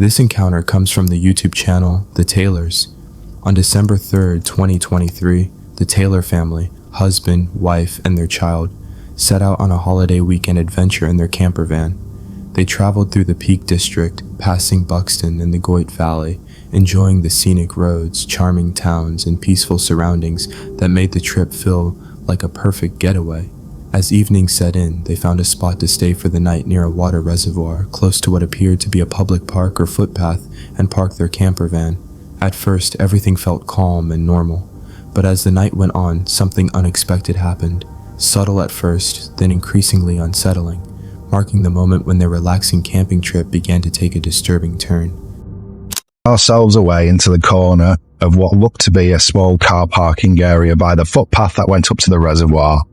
This encounter comes from the YouTube channel The Taylors. On December 3rd, 2023, the Taylor family, husband, wife, and their child, set out on a holiday weekend adventure in their camper van. They traveled through the Peak District, passing Buxton and the Goyt Valley, enjoying the scenic roads, charming towns, and peaceful surroundings that made the trip feel like a perfect getaway. As evening set in, they found a spot to stay for the night near a water reservoir close to what appeared to be a public park or footpath and parked their camper van. At first, everything felt calm and normal, but as the night went on, something unexpected happened. Subtle at first, then increasingly unsettling, marking the moment when their relaxing camping trip began to take a disturbing turn. Ourselves away into the corner of what looked to be a small car parking area by the footpath that went up to the reservoir,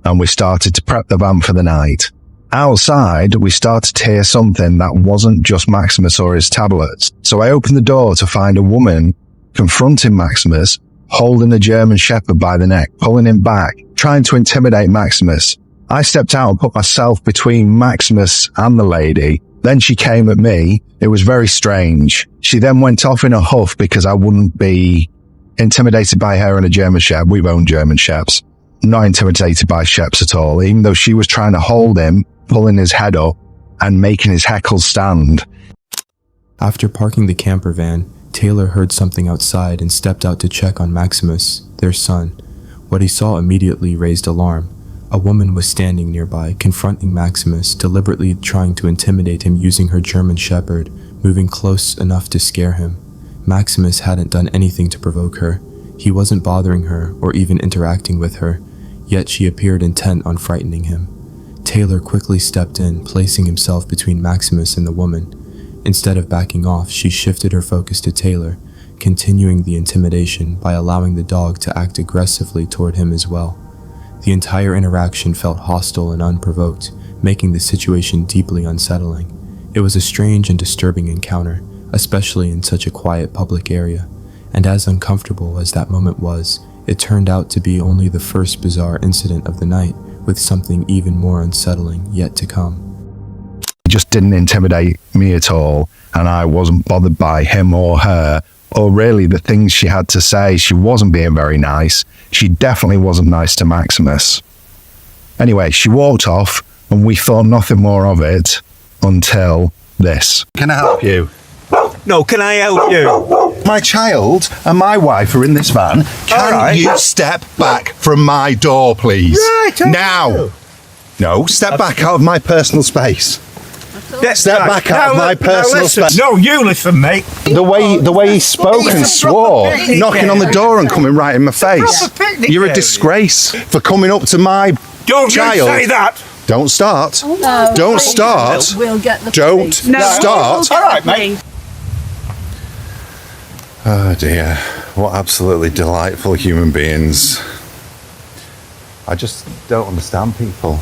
and we started to prep the van for the night. Outside, we started to hear something that wasn't just Maximus or his tablets, so I opened the door to find a woman confronting Maximus, holding a German Shepherd by the neck, pulling him back, trying to intimidate Maximus. I stepped out and put myself between Maximus and the lady. Then she came at me. It was very strange. She then went off in a huff because I wouldn't be intimidated by her and a German Shepherd. We've owned German Shepherds. Not intimidated by Sheps at all, even though she was trying to hold him, pulling his head up and making his heckles stand. After parking the camper van, Taylor heard something outside and stepped out to check on Maximus, their son. What he saw immediately raised alarm. A woman was standing nearby, confronting Maximus, deliberately trying to intimidate him using her German Shepherd, moving close enough to scare him. Maximus hadn't done anything to provoke her. He wasn't bothering her or even interacting with her, yet she appeared intent on frightening him. Taylor quickly stepped in, placing himself between Maximus and the woman. Instead of backing off, she shifted her focus to Taylor, continuing the intimidation by allowing the dog to act aggressively toward him as well. The entire interaction felt hostile and unprovoked, making the situation deeply unsettling. It was a strange and disturbing encounter, especially in such a quiet public area, and as uncomfortable as that moment was, it turned out to be only the first bizarre incident of the night, with something even more unsettling yet to come. He just didn't intimidate me at all, and I wasn't bothered by him or her, or really the things she had to say. She wasn't being very nice. She definitely wasn't nice to Maximus. Anyway, she walked off, and we thought nothing more of it until this. Can I help you? No, can I help you? My child and my wife are in this van. Can you step back from my door, please? Right, now. No, step back out of my personal space. Step back out of my personal space. No, you listen, mate. The way he spoke and swore, knocking on the door and coming right in my face. You're a disgrace for coming up to my Don't child. you say that. Don't start. No, Don't start. We'll get the Don't police. start. All right, mate. Oh dear, what absolutely delightful human beings. I just don't understand people.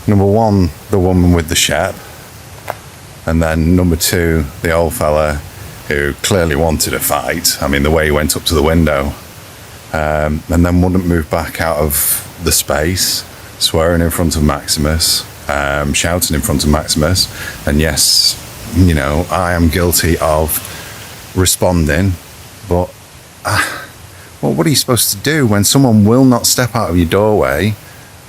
Number one, the woman with the Shep. And then number two, the old fella who clearly wanted a fight. I mean, the way he went up to the window. And then wouldn't move back out of the space, swearing in front of Maximus, shouting in front of Maximus. And yes, you know, I am guilty of responding, but well, what are you supposed to do when someone will not step out of your doorway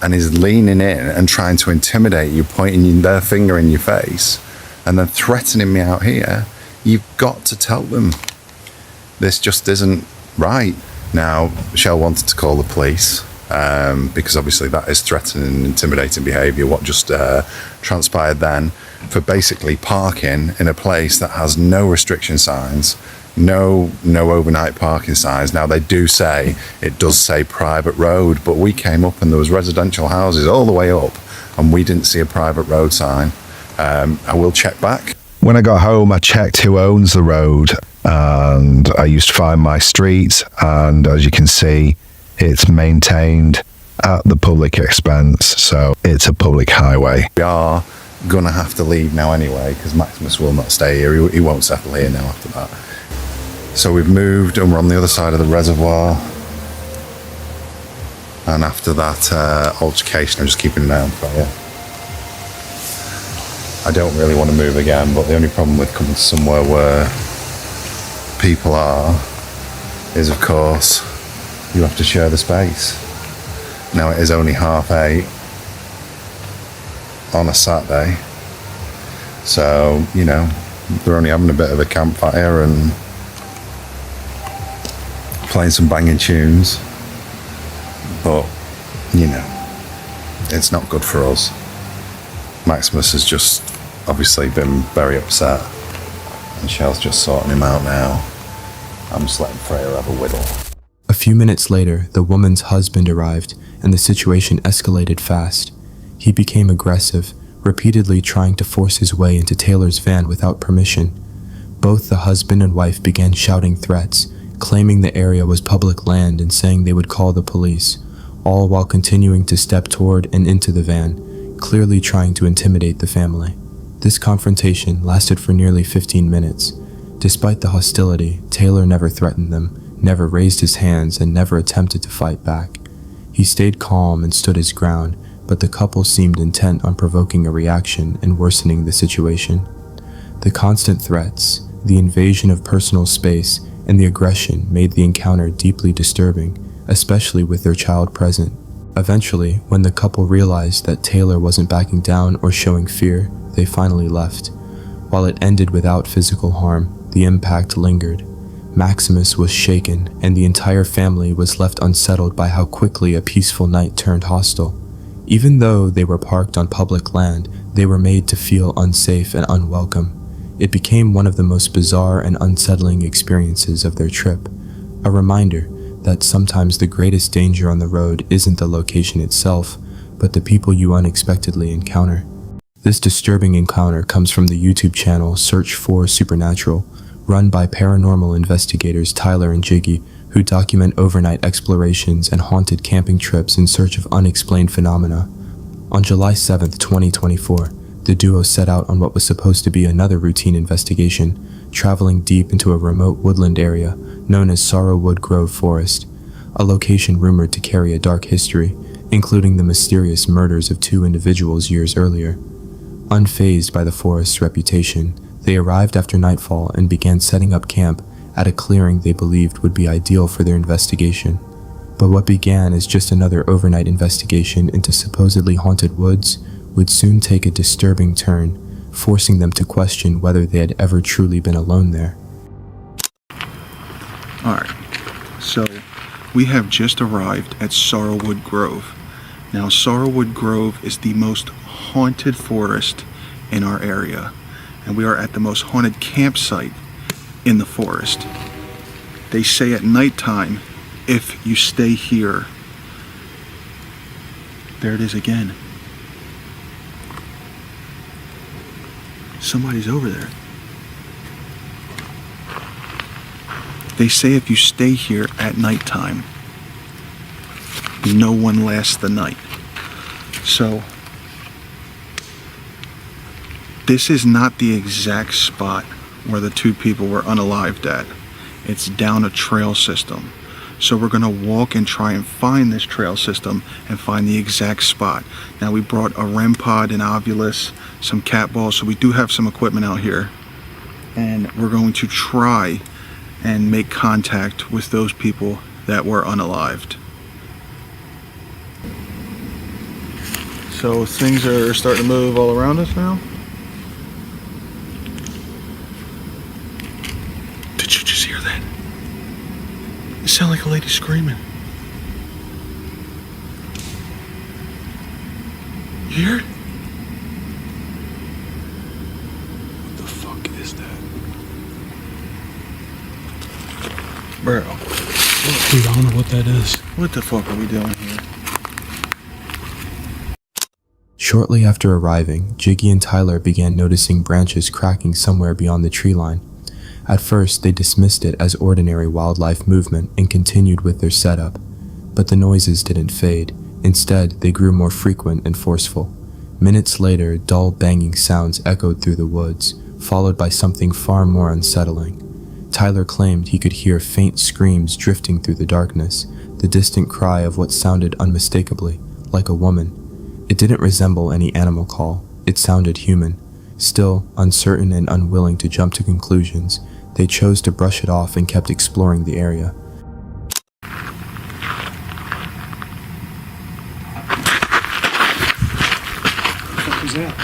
and is leaning in and trying to intimidate you, pointing their finger in your face and then threatening me out here? You've got to tell them this just isn't right. Now, Michelle wanted to call the police because obviously that is threatening and intimidating behaviour, what just transpired then, for basically parking in a place that has no restriction signs, no overnight parking signs. Now they do say, it does say private road, but we came up and there was residential houses all the way up and we didn't see a private road sign. I will check back. When I got home, I checked who owns the road and I used to find my street, and as you can see, it's maintained at the public expense, so it's a public highway. We are gonna have to leave now anyway because Maximus will not stay here. He won't settle here now after that. So we've moved and we're on the other side of the reservoir, and after that altercation, I'm just keeping an eye on for you. I don't really want to move again, but the only problem with coming to somewhere where people are is, of course, you have to share the space. Now, it is only 8:30 on a Saturday, so, you know, they're only having a bit of a campfire and playing some banging tunes, but, you know, it's not good for us. Maximus has just obviously been very upset, and Shell's just sorting him out now. I'm just letting Freya have a whittle. A few minutes later, the woman's husband arrived, and the situation escalated fast. He became aggressive, repeatedly trying to force his way into Taylor's van without permission. Both the husband and wife began shouting threats, claiming the area was public land and saying they would call the police, all while continuing to step toward and into the van, clearly trying to intimidate the family. This confrontation lasted for nearly 15 minutes. Despite the hostility, Taylor never threatened them, never raised his hands, and never attempted to fight back. He stayed calm and stood his ground, but the couple seemed intent on provoking a reaction and worsening the situation. The constant threats, the invasion of personal space, and the aggression made the encounter deeply disturbing, especially with their child present. Eventually, when the couple realized that Taylor wasn't backing down or showing fear, they finally left. While it ended without physical harm, the impact lingered. Maximus was shaken, and the entire family was left unsettled by how quickly a peaceful night turned hostile. Even though they were parked on public land, they were made to feel unsafe and unwelcome. It became one of the most bizarre and unsettling experiences of their trip, a reminder that sometimes the greatest danger on the road isn't the location itself, but the people you unexpectedly encounter. This disturbing encounter comes from the YouTube channel Search for Supernatural, run by paranormal investigators Tyler and Jiggy, who document overnight explorations and haunted camping trips in search of unexplained phenomena. On July 7th, 2024, the duo set out on what was supposed to be another routine investigation, traveling deep into a remote woodland area known as Sorrowwood Grove Forest, a location rumored to carry a dark history, including the mysterious murders of 2 individuals years earlier. Unfazed by the forest's reputation, they arrived after nightfall and began setting up camp at a clearing they believed would be ideal for their investigation. But what began as just another overnight investigation into supposedly haunted woods would soon take a disturbing turn, forcing them to question whether they had ever truly been alone there. Alright, so we have just arrived at Sorrowwood Grove. Now, Sorrowwood Grove is the most haunted forest in our area, and we are at the most haunted campsite in the forest. They say at nighttime, if you stay here, there it is again. Somebody's over there. They say if you stay here at nighttime, no one lasts the night. So, this is not the exact spot where the 2 people were unalived at. It's down a trail system. So we're gonna walk and try and find this trail system and find the exact spot. Now, we brought a REM pod, an Ovilus, some cat balls, so we do have some equipment out here. And we're going to try and make contact with those people that were unalived. So things are starting to move all around us now. Did you just hear that? It sounded like a lady screaming. You hear it? What the fuck is that? Bro. Dude, I don't know what that is. What the fuck are we doing here? Shortly after arriving, Jiggy and Tyler began noticing branches cracking somewhere beyond the tree line. At first, they dismissed it as ordinary wildlife movement and continued with their setup. But the noises didn't fade. Instead, they grew more frequent and forceful. Minutes later, dull banging sounds echoed through the woods, followed by something far more unsettling. Tyler claimed he could hear faint screams drifting through the darkness, the distant cry of what sounded unmistakably like a woman. It didn't resemble any animal call. It sounded human. Still, uncertain and unwilling to jump to conclusions, they chose to brush it off and kept exploring the area. What was that?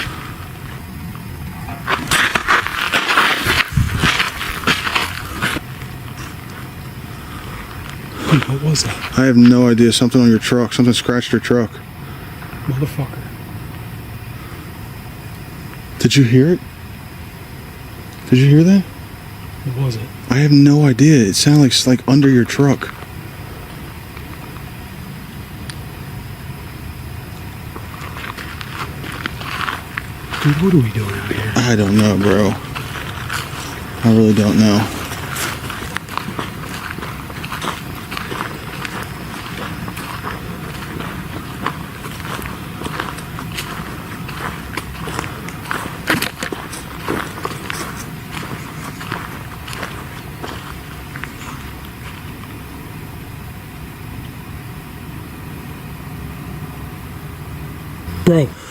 What was that? I have no idea. Something on your truck. Something scratched your truck. Motherfucker. Did you hear it? Did you hear that? What was it? I have no idea. It sounded like it's like under your truck. Dude, what are we doing out here? I don't know, bro. I really don't know.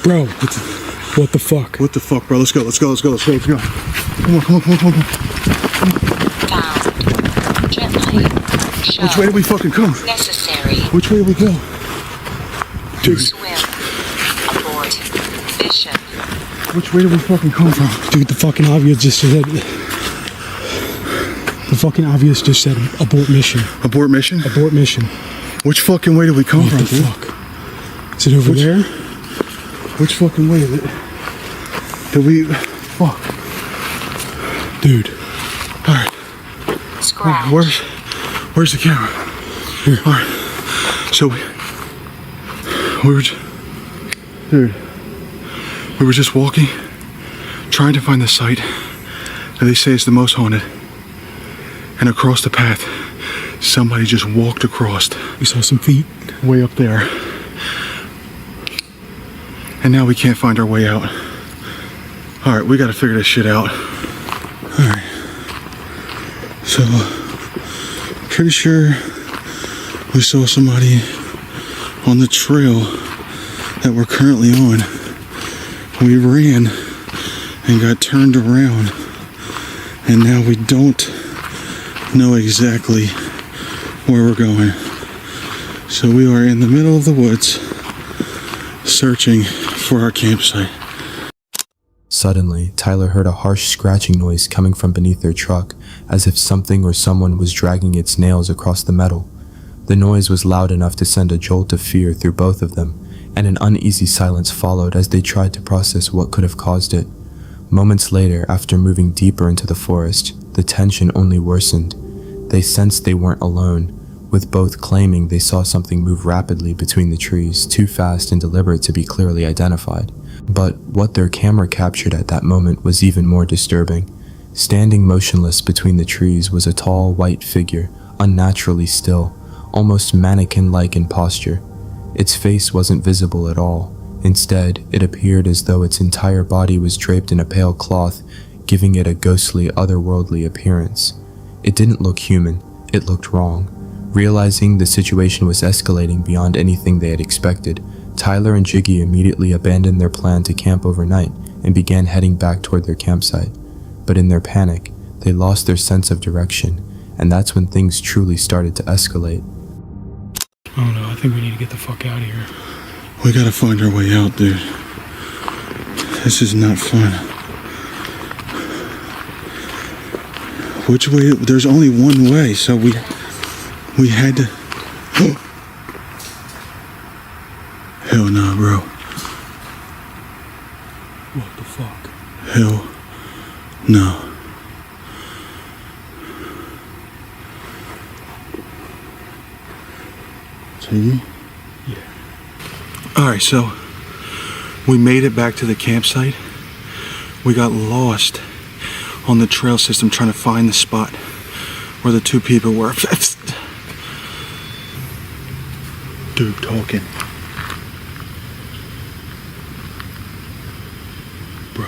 Bro, what the fuck? What the fuck, bro? Let's go. Come on. Down. Gently. Show. Which way do we fucking come? Necessary. Which way do we go? Dude, Swim. Abort. Mission. which way do we fucking come from? Dude, the fucking obvious just said... The fucking obvious just said abort mission. Abort mission? Abort mission. Which fucking way do we come What from, the dude? fuck? Is it over there? Which fucking way is it? Did we... Fuck. Dude. Alright. Scratch. Where's the camera? Here. Alright. So we were just walking, trying to find the site that they say is the most haunted. And across the path, somebody just walked across We saw some feet. way up there. And now we can't find our way out. Alright, we gotta figure this shit out. Alright. So, pretty sure we saw somebody on the trail that we're currently on. We ran and got turned around. And now we don't know exactly where we're going. So we are in the middle of the woods searching for our campsite. Suddenly, Tyler heard a harsh scratching noise coming from beneath their truck, as if something or someone was dragging its nails across the metal. The noise was loud enough to send a jolt of fear through both of them, and an uneasy silence followed as they tried to process what could have caused it. Moments later, after moving deeper into the forest, the tension only worsened. They sensed they weren't alone, with both claiming they saw something move rapidly between the trees, too fast and deliberate to be clearly identified. But what their camera captured at that moment was even more disturbing. Standing motionless between the trees was a tall, white figure, unnaturally still, almost mannequin-like in posture. Its face wasn't visible at all. Instead, it appeared as though its entire body was draped in a pale cloth, giving it a ghostly, otherworldly appearance. It didn't look human. It looked wrong. Realizing the situation was escalating beyond anything they had expected, Tyler and Jiggy immediately abandoned their plan to camp overnight and began heading back toward their campsite. But in their panic, they lost their sense of direction, and that's when things truly started to escalate. Oh no, I think we need to get the fuck out of here. We gotta find our way out, dude. This is not fun. Which way? There's only one way, so we had to... Hell no, bro. What the fuck? Hell no. See? Yeah. Alright, so we made it back to the campsite. We got lost on the trail system trying to find the spot where the two people were. Dude talking. Bro.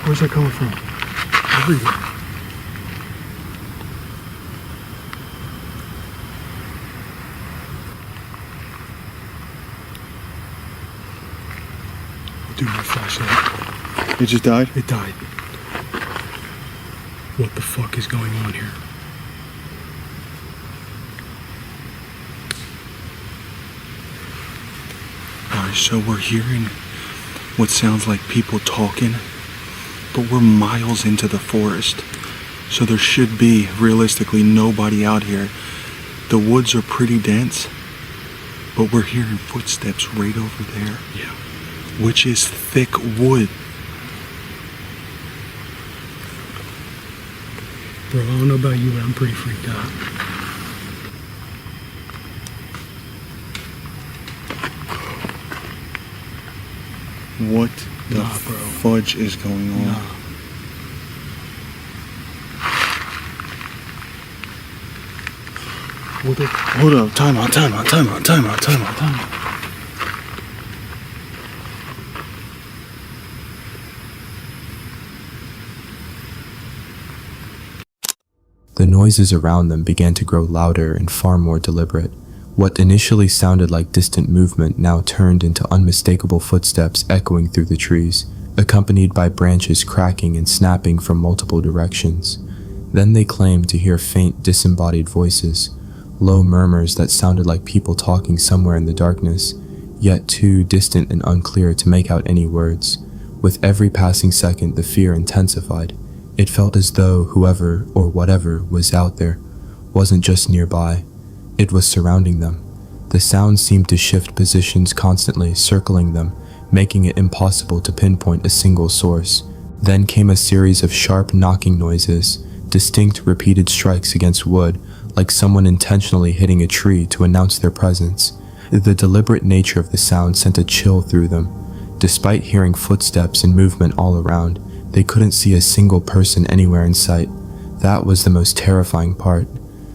Where's that coming from? Everywhere. Dude, my flashlight. It just died? It died. What the fuck is going on here? Alright, so we're hearing what sounds like people talking, but we're miles into the forest. So there should be, realistically, nobody out here. The woods are pretty dense, but we're hearing footsteps right over there. Yeah. Which is thick wood. Bro, I don't know about you, but I'm pretty freaked out. What the Nah, bro. fudge is going on? Nah. What the... Hold up, time out. The noises around them began to grow louder and far more deliberate. What initially sounded like distant movement now turned into unmistakable footsteps echoing through the trees, accompanied by branches cracking and snapping from multiple directions. Then they claimed to hear faint, disembodied voices, low murmurs that sounded like people talking somewhere in the darkness, yet too distant and unclear to make out any words. With every passing second, the fear intensified. It felt as though whoever or whatever was out there wasn't just nearby. It was surrounding them. The sounds seemed to shift positions constantly, circling them, making it impossible to pinpoint a single source. Then came a series of sharp knocking noises, distinct repeated strikes against wood, like someone intentionally hitting a tree to announce their presence. The deliberate nature of the sound sent a chill through them. Despite hearing footsteps and movement all around, they couldn't see a single person anywhere in sight. That was the most terrifying part.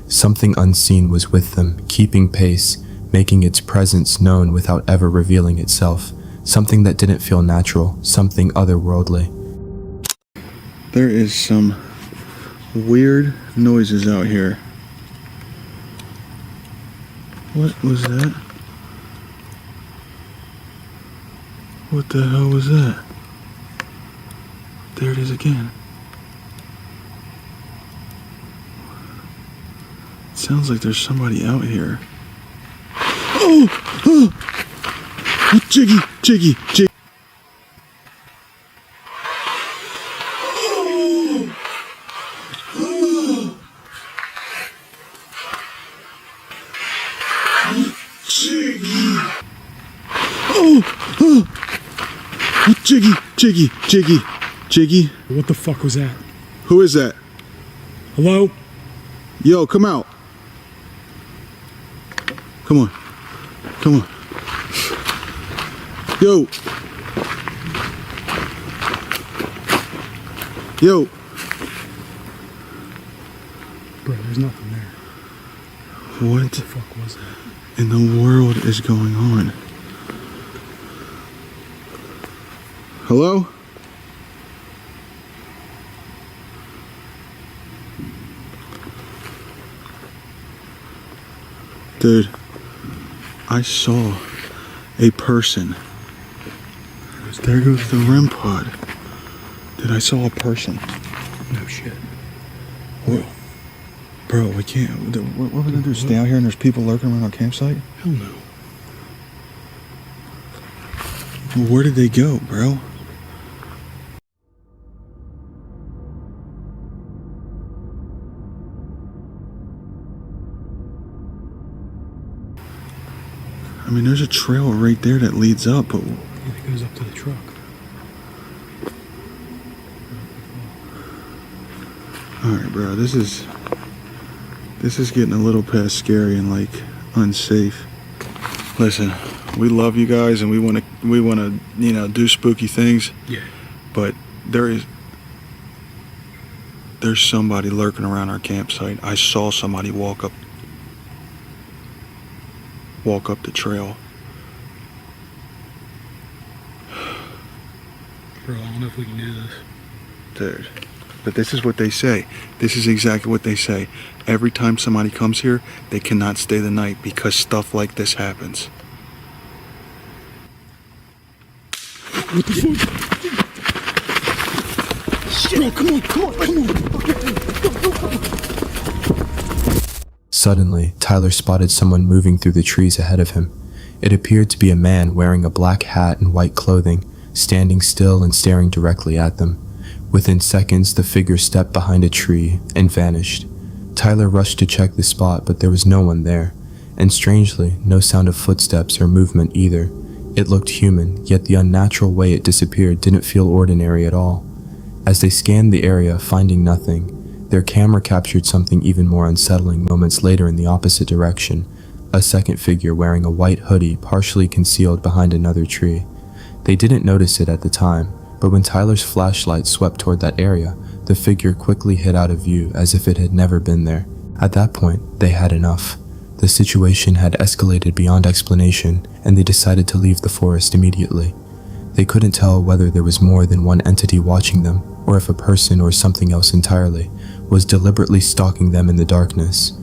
Something unseen was with them, keeping pace, making its presence known without ever revealing itself. Something that didn't feel natural, something otherworldly. There is some weird noises out here. What was that? What the hell was that? There it is again. It sounds like there's somebody out here. Oh! Jiggy! Jiggy. What the fuck was that? Who is that? Hello? Yo, come out. Come on. Yo. Bro, there's nothing there. What What the fuck was that? in the world is going on? Hello? Dude, I saw a person. There goes the REM pod. Dude, I saw a person. No shit. What? Bro, we can't. What are we gonna do? Stay out here and there's people lurking around our campsite? Hell no. Where did they go, bro? I mean, there's a trail right there that leads up, but Yeah, it goes up to the truck. alright, bro, this is getting a little past scary and like unsafe. Listen, we love you guys and we wanna do spooky things, Yeah. but there's somebody lurking around our campsite. I saw somebody walk up the trail. Bro, I don't know if we can do this. Dude. But this is what they say. This is exactly what they say. Every time somebody comes here, they cannot stay the night because stuff like this happens. What the fuck? Shit, come on. Suddenly, Tyler spotted someone moving through the trees ahead of him. It appeared to be a man wearing a black hat and white clothing, standing still and staring directly at them. Within seconds, the figure stepped behind a tree and vanished. Tyler rushed to check the spot, but there was no one there, and strangely, no sound of footsteps or movement either. It looked human, yet the unnatural way it disappeared didn't feel ordinary at all. As they scanned the area, finding nothing, their camera captured something even more unsettling moments later in the opposite direction. A second figure wearing a white hoodie partially concealed behind another tree. They didn't notice it at the time, but when Tyler's flashlight swept toward that area, the figure quickly hid out of view as if it had never been there. At that point, they had enough. The situation had escalated beyond explanation, and they decided to leave the forest immediately. They couldn't tell whether there was more than one entity watching them, or if a person or something else entirely was deliberately stalking them in the darkness.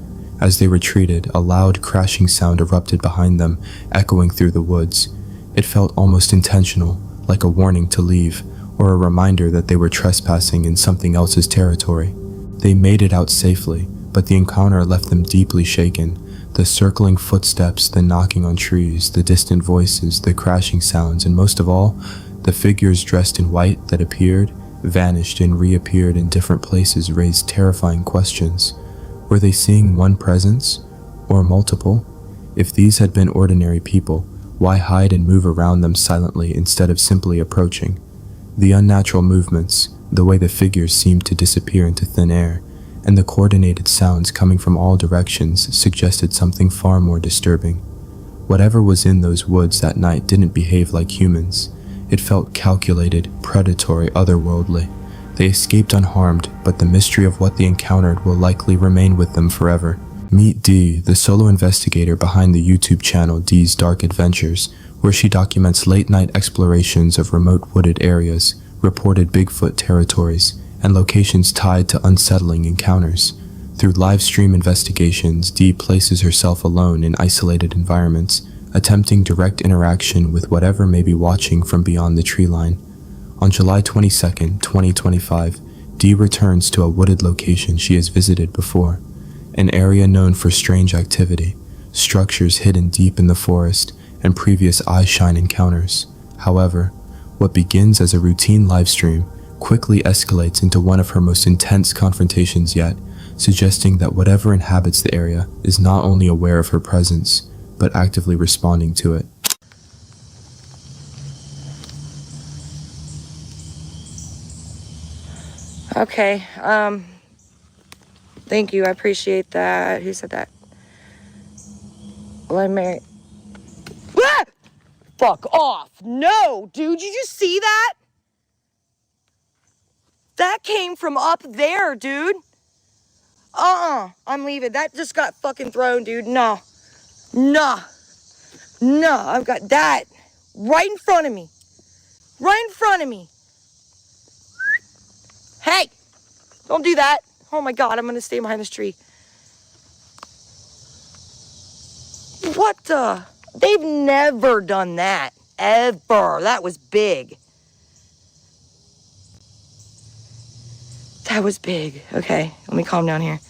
As they retreated, a loud crashing sound erupted behind them, echoing through the woods. It felt almost intentional, like a warning to leave, or a reminder that they were trespassing in something else's territory. They made it out safely, but the encounter left them deeply shaken. The circling footsteps, the knocking on trees, the distant voices, the crashing sounds, and most of all, the figures dressed in white that appeared, vanished, and reappeared in different places raised terrifying questions. Were they seeing one presence, or multiple? If these had been ordinary people, why hide and move around them silently instead of simply approaching? The unnatural movements, the way the figures seemed to disappear into thin air, and the coordinated sounds coming from all directions suggested something far more disturbing. Whatever was in those woods that night didn't behave like humans. It felt calculated, predatory, otherworldly. They escaped unharmed, but the mystery of what they encountered will likely remain with them forever. Meet Dee, the solo investigator behind the YouTube channel Dee's Dark Adventures, where she documents late-night explorations of remote wooded areas, reported Bigfoot territories, and locations tied to unsettling encounters. Through live stream investigations, Dee places herself alone in isolated environments, attempting direct interaction with whatever may be watching from beyond the tree line. On July 22, 2025, Dee returns to a wooded location she has visited before, an area known for strange activity, structures hidden deep in the forest, and previous eye-shine encounters. However, what begins as a routine livestream quickly escalates into one of her most intense confrontations yet, suggesting that whatever inhabits the area is not only aware of her presence, but actively responding to it. Okay, thank you, I appreciate that. Who said that? Well, I'm married. Ah! Fuck off! No, dude, you just see that? That came from up there, dude. I'm leaving. That just got fucking thrown, dude. No. I've got that right in front of me. Right in front of me. Hey, don't do that. Oh my God, I'm gonna stay behind this tree. What the? They've never done that, ever. That was big. That was big. Okay, let me calm down here.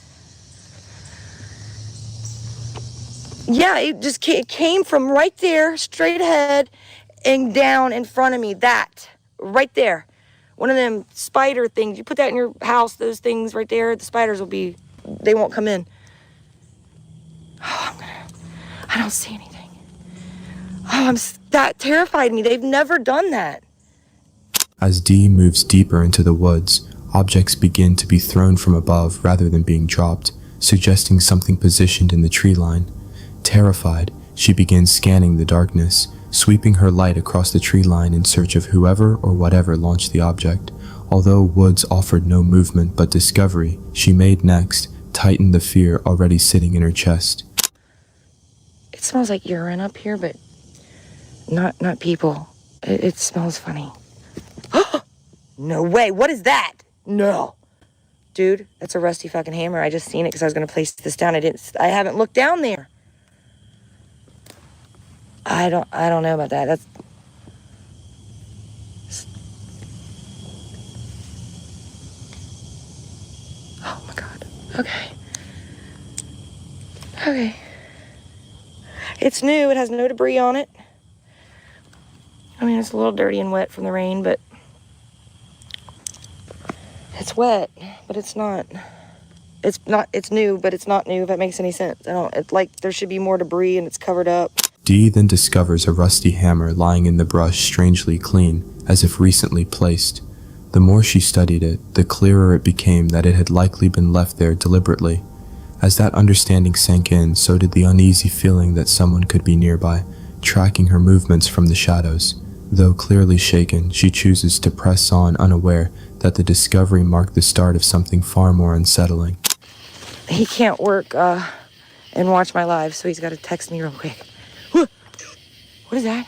Yeah, it came from right there, straight ahead, and down in front of me. That, right there. One of them spider things. You put that in your house, those things right there, the spiders they won't come in. Oh, I don't see anything. Oh, that terrified me. They've never done that. As Dee moves deeper into the woods, objects begin to be thrown from above rather than being dropped, suggesting something positioned in the tree line. Terrified, she begins scanning the darkness, sweeping her light across the tree line in search of whoever or whatever launched the object. Although woods offered no movement but discovery, she made next tightened the fear already sitting in her chest. It smells like urine up here, but not people. It smells funny. No way, what is that? No. Dude, that's a rusty fucking hammer. I just seen it because I was gonna place this down. I haven't looked down there. I don't know about that. Okay. Okay. It's new. It has no debris on it. I mean, it's a little dirty and wet from the rain, but it's wet, but it's not. It's new, but it's not new, if that makes any sense. It's like there should be more debris and it's covered up. Dee then discovers a rusty hammer lying in the brush, strangely clean, as if recently placed. The more she studied it, the clearer it became that it had likely been left there deliberately. As that understanding sank in, so did the uneasy feeling that someone could be nearby, tracking her movements from the shadows. Though clearly shaken, she chooses to press on, unaware that the discovery marked the start of something far more unsettling. He can't work and watch my live, so he's got to text me real quick. What is that?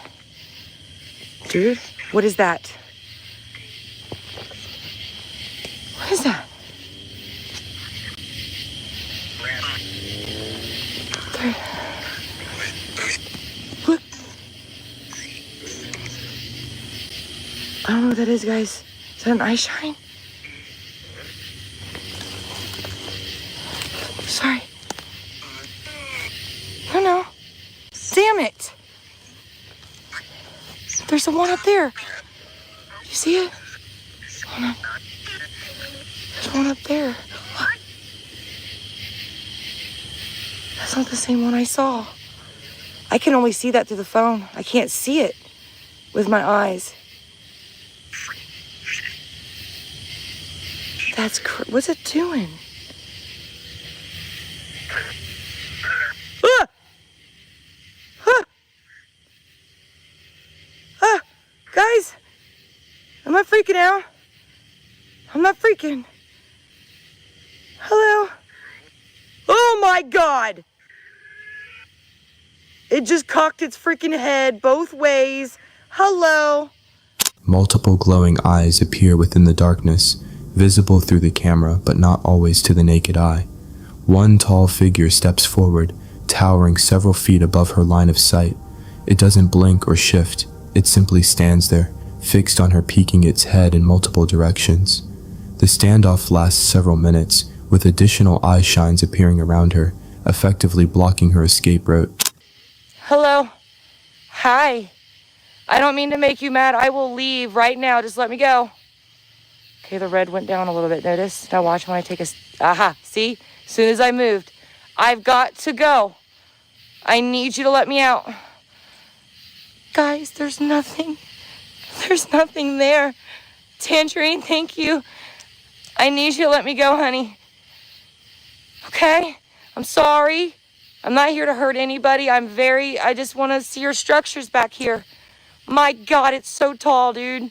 Dude, what is that? What is that? What? I don't know what that is, guys. Is that an eye shine? Sorry. No. Damn it. There's the one up there. You see it? Hold on. There's one up there. That's not the same one I saw. I can only see that through the phone. I can't see it with my eyes. What's it doing? Ah! Ah! Ah! Guys, am I freaking out? I'm not freaking. Hello? Oh my God! It just cocked its freaking head both ways. Hello? Multiple glowing eyes appear within the darkness, visible through the camera but not always to the naked eye. One tall figure steps forward, towering several feet above her line of sight. It doesn't blink or shift, it simply stands there, fixed on her, peeking its head in multiple directions. The standoff lasts several minutes, with additional eye shines appearing around her, effectively blocking her escape route. Hello? Hi. I don't mean to make you mad. I will leave right now. Just let me go. Okay, the red went down a little bit. Notice? Now watch when I take a... Aha, see? As soon as I moved. I've got to go. I need you to let me out. Guys, there's nothing. There's nothing there. Tangerine, thank you. I need you to let me go, honey. Okay? I'm sorry. I'm not here to hurt anybody. I just want to see your structures back here. My God, it's so tall, dude.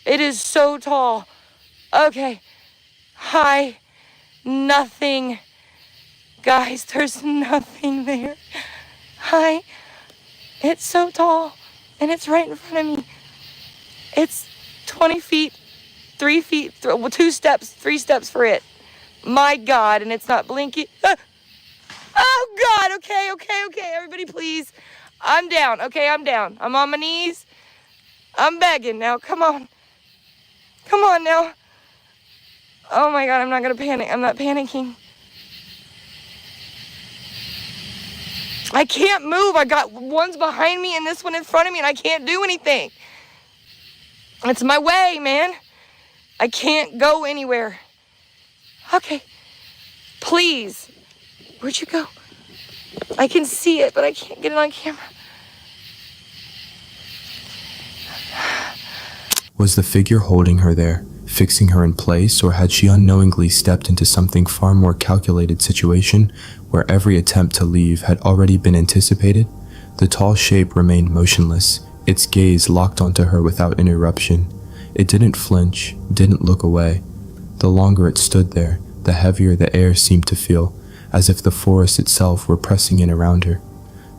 It is so tall. Okay. Hi. Nothing. Guys, there's nothing there. Hi. It's so tall. And it's right in front of me. It's 20 feet, 3 feet, 2 steps, 3 steps for it. My God, and it's not blinking. Oh, God. Okay. Everybody, please. I'm down. Okay, I'm down. I'm on my knees. I'm begging now. Come on. Come on now. Oh, my God. I'm not going to panic. I'm not panicking. I can't move. I got one's behind me and this one in front of me, and I can't do anything. It's my way, man. I can't go anywhere. Okay. Please. Where'd you go? I can see it, but I can't get it on camera. Was the figure holding her there, fixing her in place, or had she unknowingly stepped into something far more calculated situation where every attempt to leave had already been anticipated? The tall shape remained motionless, its gaze locked onto her without interruption. It didn't flinch, didn't look away. The longer it stood there, the heavier the air seemed to feel, as if the forest itself were pressing in around her.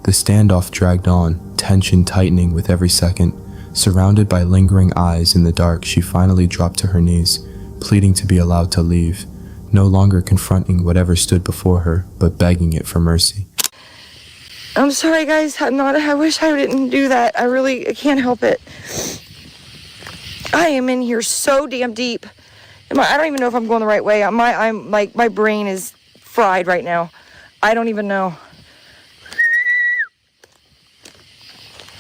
The standoff dragged on, tension tightening with every second. Surrounded by lingering eyes in the dark, she finally dropped to her knees, pleading to be allowed to leave, no longer confronting whatever stood before her, but begging it for mercy. I'm sorry, guys. I wish I didn't do that. I can't help it. I am in here so damn deep. I don't even know if I'm going the right way. My brain is fried right now. I don't even know.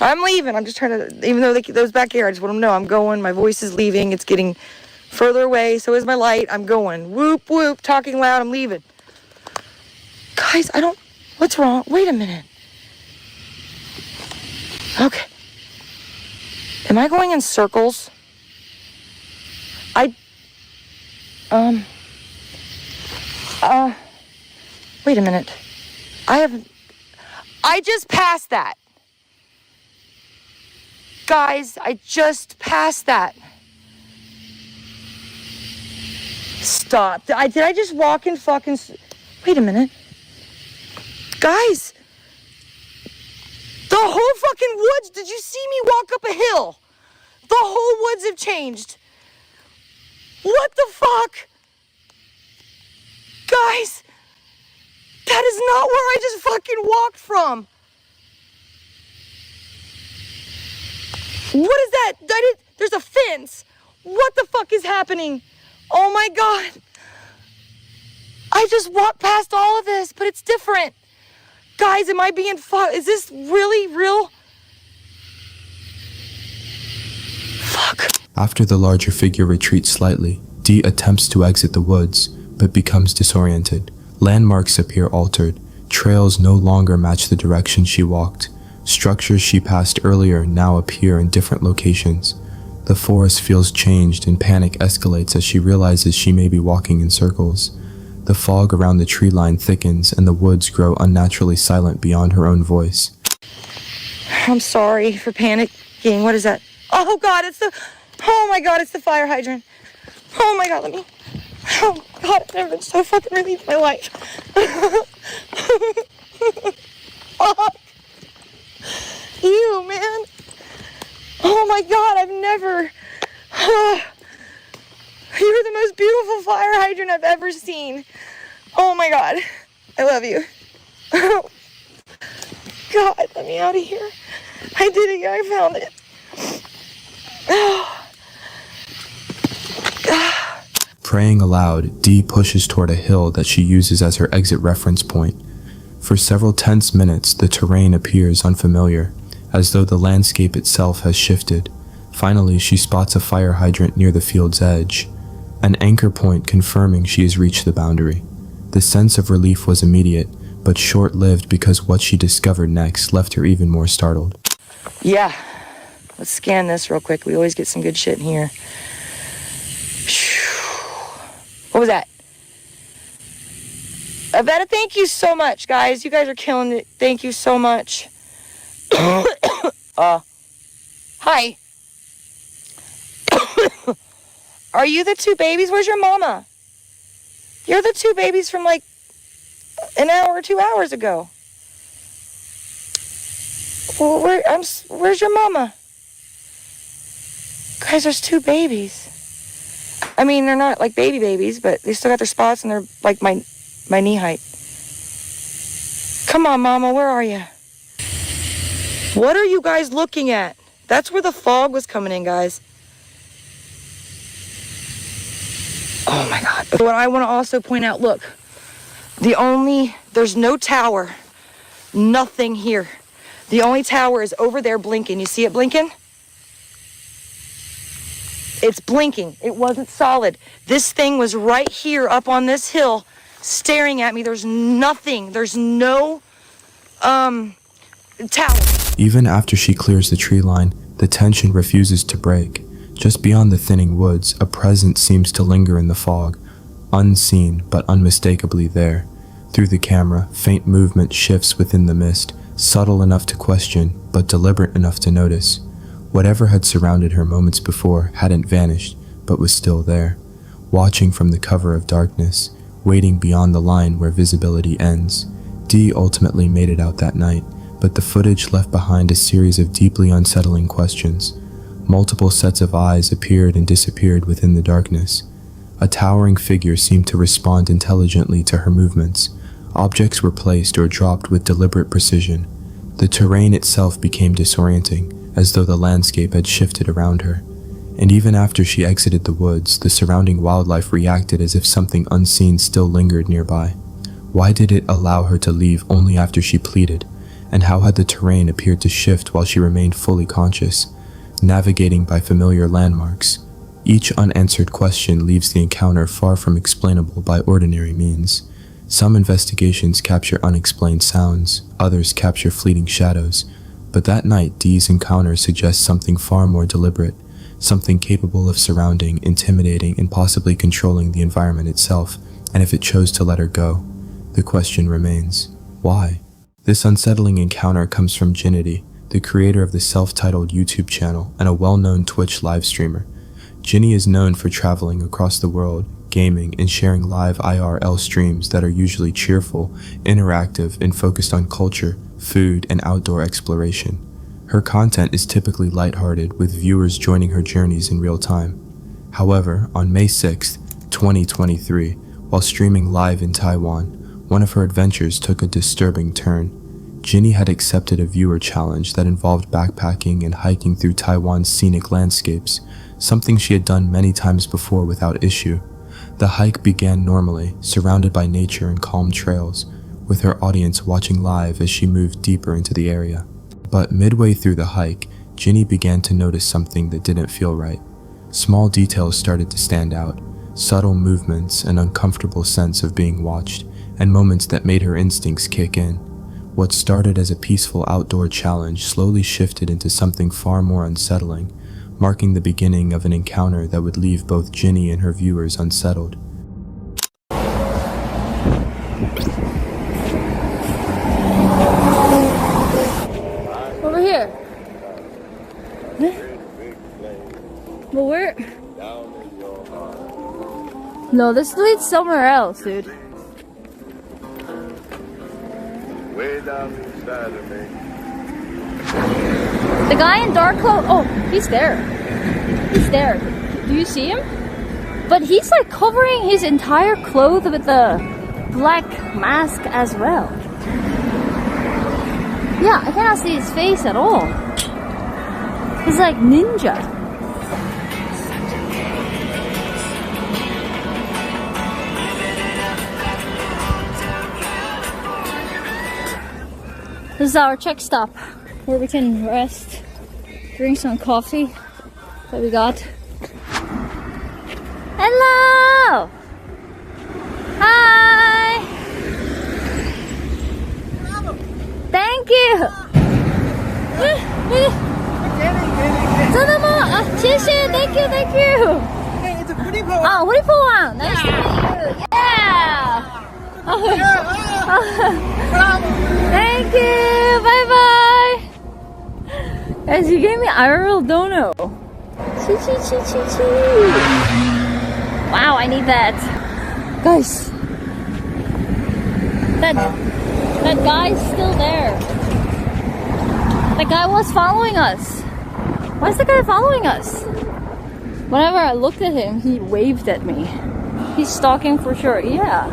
I'm leaving. I'm just trying to, even though those back here, I just want them to know I'm going. My voice is leaving. It's getting further away. So is my light. I'm going. Whoop, whoop, talking loud. I'm leaving. Guys, what's wrong? Wait a minute. Okay. Am I going in circles? Wait a minute. I just passed that. Guys, I just passed that. Stop. Did I just walk in fucking... Wait a minute. Guys. The whole fucking woods, did you see me walk up a hill? The whole woods have changed. What the fuck? Guys, that is not where I just fucking walked from. What is that? There's a fence. What the fuck is happening? Oh my God. I just walked past all of this, but it's different. Guys, am I being is this really real? Fuck. After the larger figure retreats slightly, Dee attempts to exit the woods, but becomes disoriented. Landmarks appear altered. Trails no longer match the direction she walked. Structures she passed earlier now appear in different locations. The forest feels changed and panic escalates as she realizes she may be walking in circles. The fog around the tree line thickens and the woods grow unnaturally silent beyond her own voice. I'm sorry for panicking. What is that? Oh God, oh my God, it's the fire hydrant. Oh my God, oh God, I've never been so fucking relieved in my life. Fuck. Ew, man. Oh my God, I've never... You're the most beautiful fire hydrant I've ever seen. Oh my God, I love you. God, let me out of here. I did it, I found it. Praying aloud, Dee pushes toward a hill that she uses as her exit reference point. For several tense minutes, the terrain appears unfamiliar, as though the landscape itself has shifted. Finally, she spots a fire hydrant near the field's edge, an anchor point confirming she has reached the boundary. The sense of relief was immediate, but short-lived because what she discovered next left her even more startled. Yeah, let's scan this real quick. We always get some good shit in here. What was that? Avetta, thank you so much, guys. You guys are killing it. Thank you so much. Hi. Are you the two babies? Where's your mama? You're the two babies from like an hour or 2 hours ago. Well, where's your mama? Guys, there's two babies. I mean, they're not like babies, but they still got their spots and they're like my knee height. Come on, Mama, where are you? What are you guys looking at? That's where the fog was coming in, guys. Oh my God. What I want to also point out, look, there's no tower, nothing here. The only tower is over there blinking. You see it blinking? It's blinking. It wasn't solid. This thing was right here up on this hill staring at me. There's nothing. There's no tower. Even after she clears the tree line, the tension refuses to break. Just beyond the thinning woods, a presence seems to linger in the fog, unseen but unmistakably there. Through the camera, faint movement shifts within the mist, subtle enough to question, but deliberate enough to notice. Whatever had surrounded her moments before hadn't vanished, but was still there, watching from the cover of darkness, waiting beyond the line where visibility ends. Dee ultimately made it out that night, but the footage left behind a series of deeply unsettling questions. Multiple sets of eyes appeared and disappeared within the darkness. A towering figure seemed to respond intelligently to her movements. Objects were placed or dropped with deliberate precision. The terrain itself became disorienting, as though the landscape had shifted around her. And even after she exited the woods, the surrounding wildlife reacted as if something unseen still lingered nearby. Why did it allow her to leave only after she pleaded? And how had the terrain appeared to shift while she remained fully conscious, navigating by familiar landmarks? Each unanswered question leaves the encounter far from explainable by ordinary means. Some investigations capture unexplained sounds, others capture fleeting shadows, but that night Dee's encounter suggests something far more deliberate, something capable of surrounding, intimidating, and possibly controlling the environment itself. And if it chose to let her go, the question remains, why? This unsettling encounter comes from Ginity, the creator of the self-titled YouTube channel and a well-known Twitch live streamer. Ginny is known for traveling across the world, gaming, and sharing live IRL streams that are usually cheerful, interactive, and focused on culture, food, and outdoor exploration. Her content is typically lighthearted, with viewers joining her journeys in real time. However, on May 6, 2023, while streaming live in Taiwan, one of her adventures took a disturbing turn. Ginny had accepted a viewer challenge that involved backpacking and hiking through Taiwan's scenic landscapes, something she had done many times before without issue. The hike began normally, surrounded by nature and calm trails, with her audience watching live as she moved deeper into the area. But midway through the hike, Ginny began to notice something that didn't feel right. Small details started to stand out, subtle movements, an uncomfortable sense of being watched, and moments that made her instincts kick in. What started as a peaceful outdoor challenge slowly shifted into something far more unsettling, marking the beginning of an encounter that would leave both Ginny and her viewers unsettled. Over here. But where? No, this leads somewhere else, dude. Way down inside of me. The guy in dark clothes. Oh, he's there. He's there. Do you see him? But he's like covering his entire clothes with the black mask as well. Yeah, I cannot see his face at all. He's like ninja. This is our check stop where we can rest, drink some coffee that we got. Hello! Hi! Thank you! 真的吗？谢谢 Thank you, thank you! Hey, it's a pretty boy. Oh, what do you want? Nice to meet you! Yeah! Thank you! Bye bye! Guys, you gave me IRL dono. Chi chi chi chi chi. Wow, I need that. Guys, that guy's still there. That guy was following us. Why is the guy following us? Whenever I looked at him, he waved at me. He's stalking for sure. Yeah.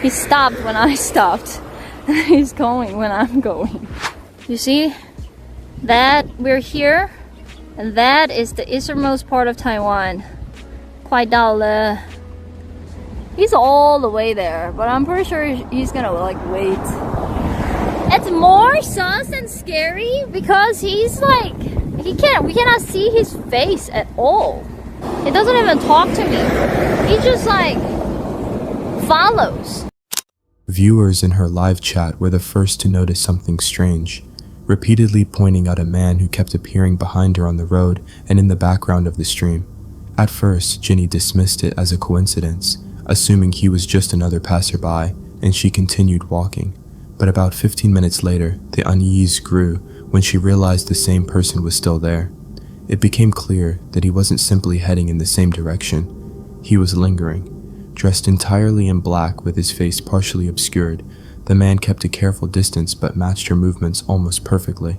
He stopped when I stopped. He's going when I'm going. You see that we're here, and that is the easternmost part of Taiwan. Quite Dao. He's all the way there, but I'm pretty sure he's gonna like wait. It's more sus and scary because he's like we cannot see his face at all. He doesn't even talk to me. He just like follows. Viewers in her live chat were the first to notice something strange, repeatedly pointing out a man who kept appearing behind her on the road and in the background of the stream. At first, Ginny dismissed it as a coincidence, assuming he was just another passerby, and she continued walking. But about 15 minutes later, the unease grew when she realized the same person was still there. It became clear that he wasn't simply heading in the same direction. He was lingering. Dressed entirely in black with his face partially obscured, the man kept a careful distance but matched her movements almost perfectly.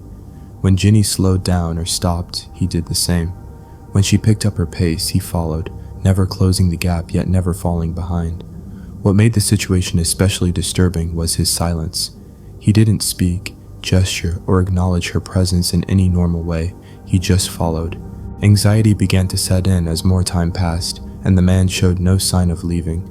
When Ginny slowed down or stopped, he did the same. When she picked up her pace, he followed, never closing the gap yet never falling behind. What made the situation especially disturbing was his silence. He didn't speak, gesture, or acknowledge her presence in any normal way. He just followed. Anxiety began to set in as more time passed, and the man showed no sign of leaving.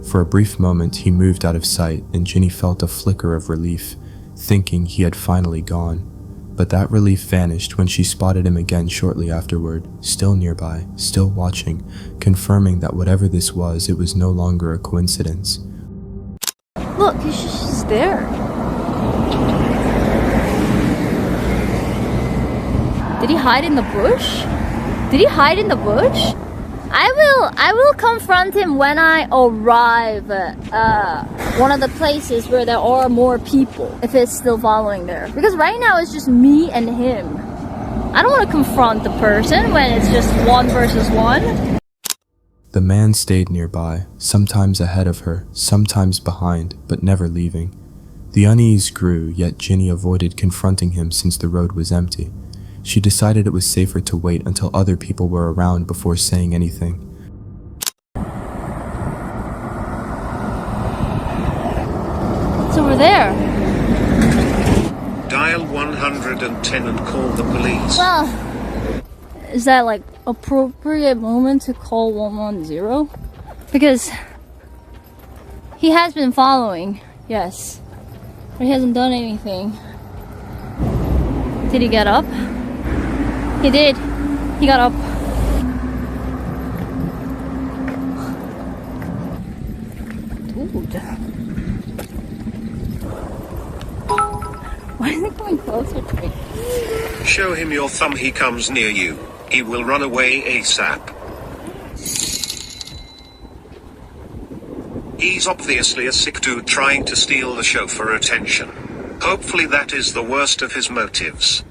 For a brief moment, he moved out of sight, and Ginny felt a flicker of relief, thinking he had finally gone. But that relief vanished when she spotted him again shortly afterward, still nearby, still watching, confirming that whatever this was, it was no longer a coincidence. Look, he's just there. Did he hide in the bush? Did he hide in the bush? I will confront him when I arrive at one of the places where there are more people, if it's still following there. Because right now it's just me and him. I don't want to confront the person when it's just one versus one. The man stayed nearby, sometimes ahead of her, sometimes behind, but never leaving. The unease grew, yet Ginny avoided confronting him since the road was empty. She decided it was safer to wait until other people were around before saying anything. It's over there. Dial 110 and call the police. Well, is that like appropriate moment to call 110? Because he has been following, yes, but he hasn't done anything. Did he get up? He did. He got up. Dude. Why is he coming closer to me? Show him your thumb, he comes near you. He will run away ASAP. He's obviously a sick dude trying to steal the show for attention. Hopefully that is the worst of his motives.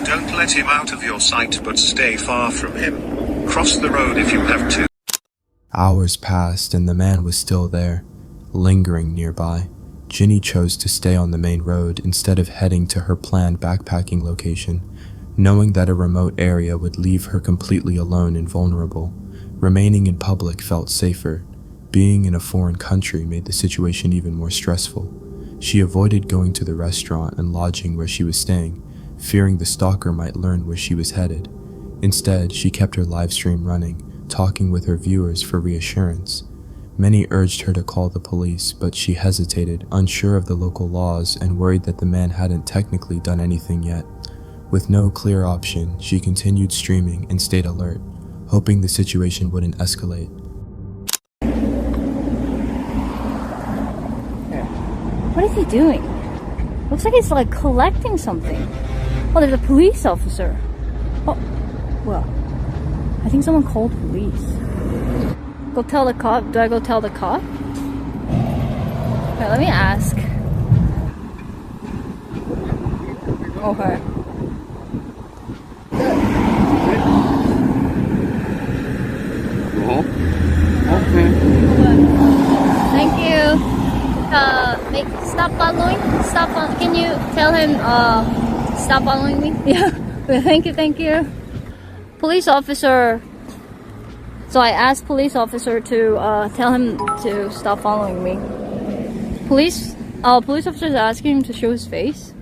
Don't let him out of your sight, but stay far from him. Cross the road if you have to. Hours passed and the man was still there, lingering nearby. Ginny chose to stay on the main road instead of heading to her planned backpacking location, knowing that a remote area would leave her completely alone and vulnerable. Remaining in public felt safer. Being in a foreign country made the situation even more stressful. She avoided going to the restaurant and lodging where she was staying, fearing the stalker might learn where she was headed. Instead, she kept her live stream running, talking with her viewers for reassurance. Many urged her to call the police, but she hesitated, unsure of the local laws and worried that the man hadn't technically done anything yet. With no clear option, she continued streaming and stayed alert, hoping the situation wouldn't escalate. What is he doing? Looks like he's like collecting something. Oh, there's a police officer. Oh, well, I think someone called police. Go tell the cop. Do I go tell the cop? Okay, let me ask. Okay. Thank you. Stop following. Can you tell him, stop following me? Yeah. Thank you. Police officer. So I asked police officer to tell him to stop following me. Police officer is asking him to show his face.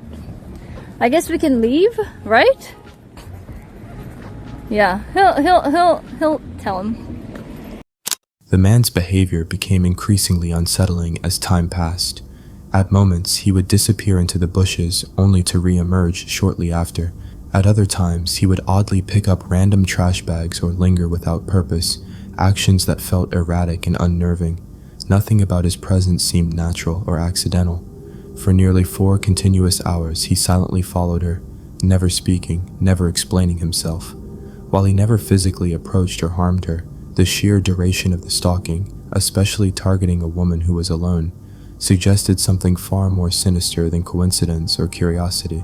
I guess we can leave, right? Yeah, he'll tell him. The man's behavior became increasingly unsettling as time passed. At moments, he would disappear into the bushes only to re-emerge shortly after. At other times, he would oddly pick up random trash bags or linger without purpose, actions that felt erratic and unnerving. Nothing about his presence seemed natural or accidental. For nearly 4 continuous hours, he silently followed her, never speaking, never explaining himself. While he never physically approached or harmed her, the sheer duration of the stalking, especially targeting a woman who was alone, suggested something far more sinister than coincidence or curiosity.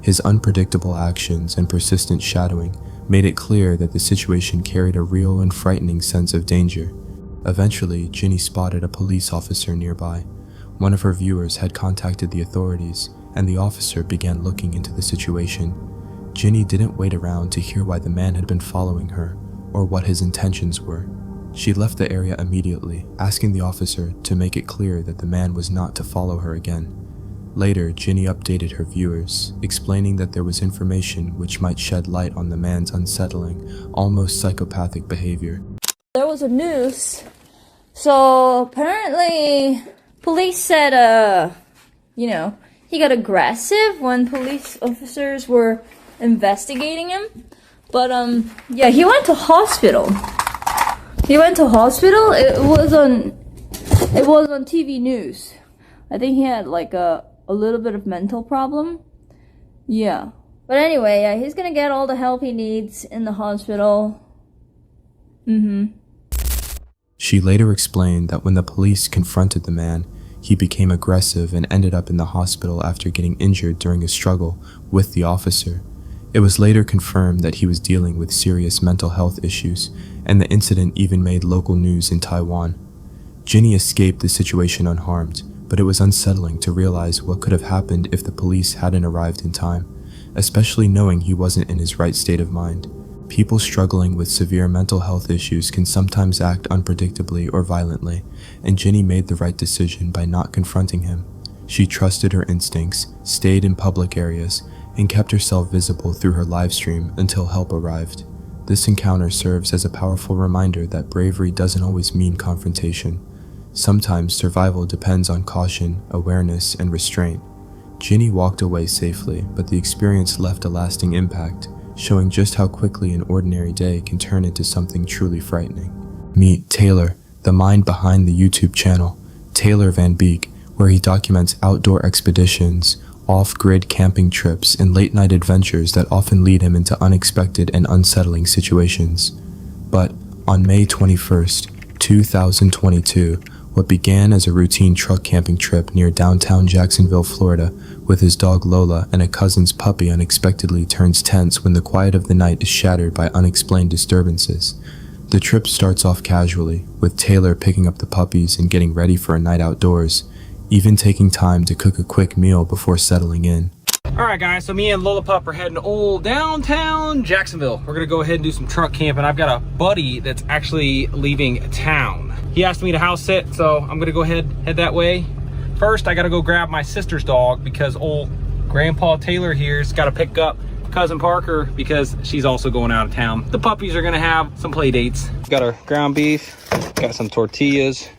His unpredictable actions and persistent shadowing made it clear that the situation carried a real and frightening sense of danger. Eventually, Ginny spotted a police officer nearby. One of her viewers had contacted the authorities, and the officer began looking into the situation. Ginny didn't wait around to hear why the man had been following her, or what his intentions were. She left the area immediately, asking the officer to make it clear that the man was not to follow her again. Later, Ginny updated her viewers, explaining that there was information which might shed light on the man's unsettling, almost psychopathic behavior. There was a noose. So apparently, police said, he got aggressive when police officers were investigating him. But, yeah, he went to hospital. It was on TV news. I think he had, like, a little bit of mental problem. Yeah. But anyway, yeah, he's gonna get all the help he needs in the hospital. She later explained that when the police confronted the man, he became aggressive and ended up in the hospital after getting injured during a struggle with the officer. It was later confirmed that he was dealing with serious mental health issues, and the incident even made local news in Taiwan. Ginny escaped the situation unharmed, but it was unsettling to realize what could have happened if the police hadn't arrived in time, especially knowing he wasn't in his right state of mind. People struggling with severe mental health issues can sometimes act unpredictably or violently, and Ginny made the right decision by not confronting him. She trusted her instincts, stayed in public areas, and kept herself visible through her live stream until help arrived. This encounter serves as a powerful reminder that bravery doesn't always mean confrontation. Sometimes survival depends on caution, awareness, and restraint. Ginny walked away safely, but the experience left a lasting impact, showing just how quickly an ordinary day can turn into something truly frightening. Meet Taylor, the mind behind the YouTube channel, Taylor Van Beek, where he documents outdoor expeditions, off-grid camping trips, and late-night adventures that often lead him into unexpected and unsettling situations. But on May 21st, 2022, what began as a routine truck camping trip near downtown Jacksonville, Florida, with his dog Lola and a cousin's puppy unexpectedly turns tense when the quiet of the night is shattered by unexplained disturbances. The trip starts off casually, with Taylor picking up the puppies and getting ready for a night outdoors, even taking time to cook a quick meal before settling in. Alright guys, so me and Lola Pup are heading to old downtown Jacksonville. We're gonna go ahead and do some truck camping. I've got a buddy that's actually leaving town. He asked me to house sit, so I'm gonna go ahead head that way. First, I gotta go grab my sister's dog because old Grandpa Taylor here's gotta pick up cousin Parker because she's also going out of town. The puppies are gonna have some play dates. Got our ground beef, got some tortillas,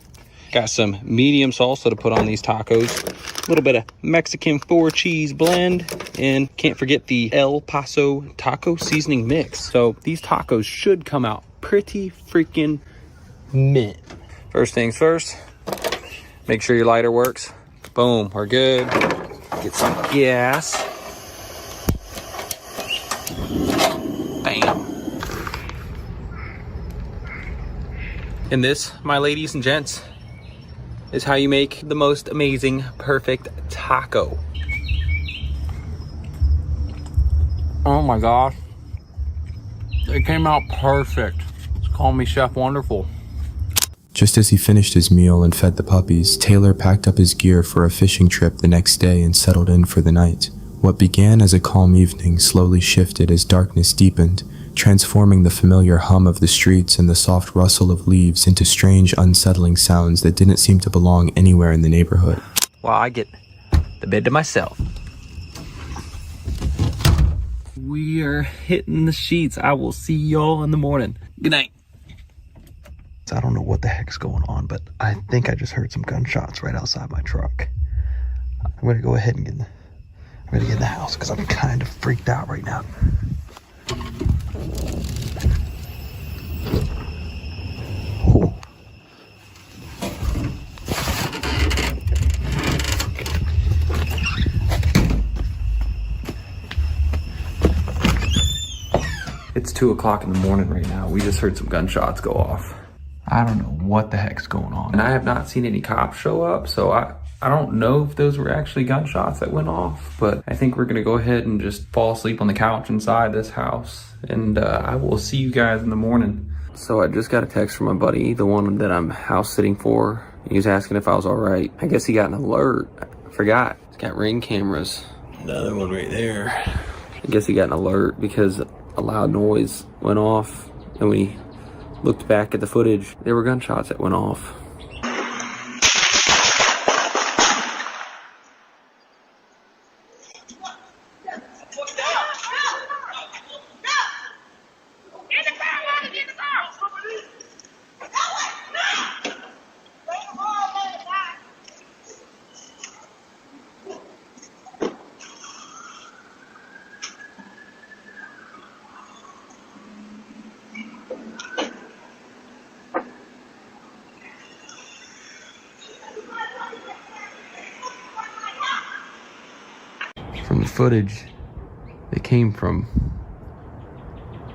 got some medium salsa to put on these tacos, a little bit of Mexican 4-cheese blend, and can't forget the El Paso taco seasoning mix. So these tacos should come out pretty freaking mint. First things first, make sure your lighter works. Boom, we're good. Get some gas. Bam. And this, my ladies and gents, is how you make the most amazing, perfect taco. Oh my gosh. It came out perfect. Just call me Chef Wonderful. Just as he finished his meal and fed the puppies, Taylor packed up his gear for a fishing trip the next day and settled in for the night. What began as a calm evening slowly shifted as darkness deepened, transforming the familiar hum of the streets and the soft rustle of leaves into strange, unsettling sounds that didn't seem to belong anywhere in the neighborhood. Well, I get the bed to myself. We are hitting the sheets. I will see y'all in the morning. Good night. I don't know what the heck's going on, but I think I just heard some gunshots right outside my truck. I'm gonna go ahead and get in the house because I'm kind of freaked out right now. Oh. It's 2 o'clock in the morning right now. We just heard some gunshots go off. I don't know what the heck's going on. And I have not seen any cops show up, so I don't know if those were actually gunshots that went off, but I think we're gonna go ahead and just fall asleep on the couch inside this house, and I will see you guys in the morning. So I just got a text from my buddy, the one that I'm house sitting for. He was asking if I was all right. I guess he got an alert. I forgot. It's got Ring cameras. Another one right there. I guess he got an alert because a loud noise went off, and we looked back at the footage. There were gunshots that went off. from the footage, they came from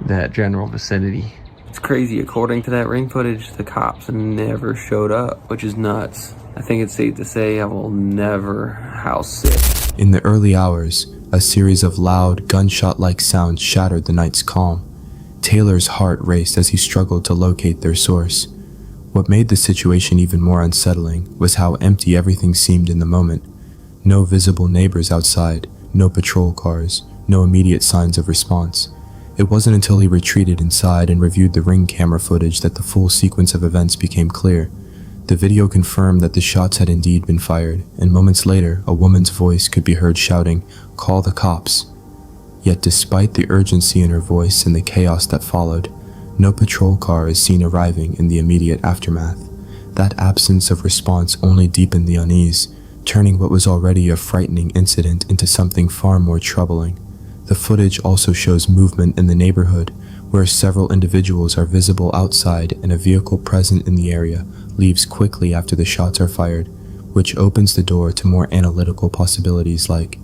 that general vicinity. It's crazy. According to that ring footage, the cops never showed up, which is nuts. I think it's safe to say I will never house sit. In the early hours, a series of loud, gunshot-like sounds shattered the night's calm. Taylor's heart raced as he struggled to locate their source. What made the situation even more unsettling was how empty everything seemed in the moment. No visible neighbors outside, no patrol cars, no immediate signs of response. It wasn't until he retreated inside and reviewed the ring camera footage that the full sequence of events became clear. The video confirmed that the shots had indeed been fired, and moments later, a woman's voice could be heard shouting, "Call the cops." Yet despite the urgency in her voice and the chaos that followed, no patrol car is seen arriving in the immediate aftermath. That absence of response only deepened the unease, turning what was already a frightening incident into something far more troubling. The footage also shows movement in the neighborhood, where several individuals are visible outside and a vehicle present in the area leaves quickly after the shots are fired, which opens the door to more analytical possibilities like,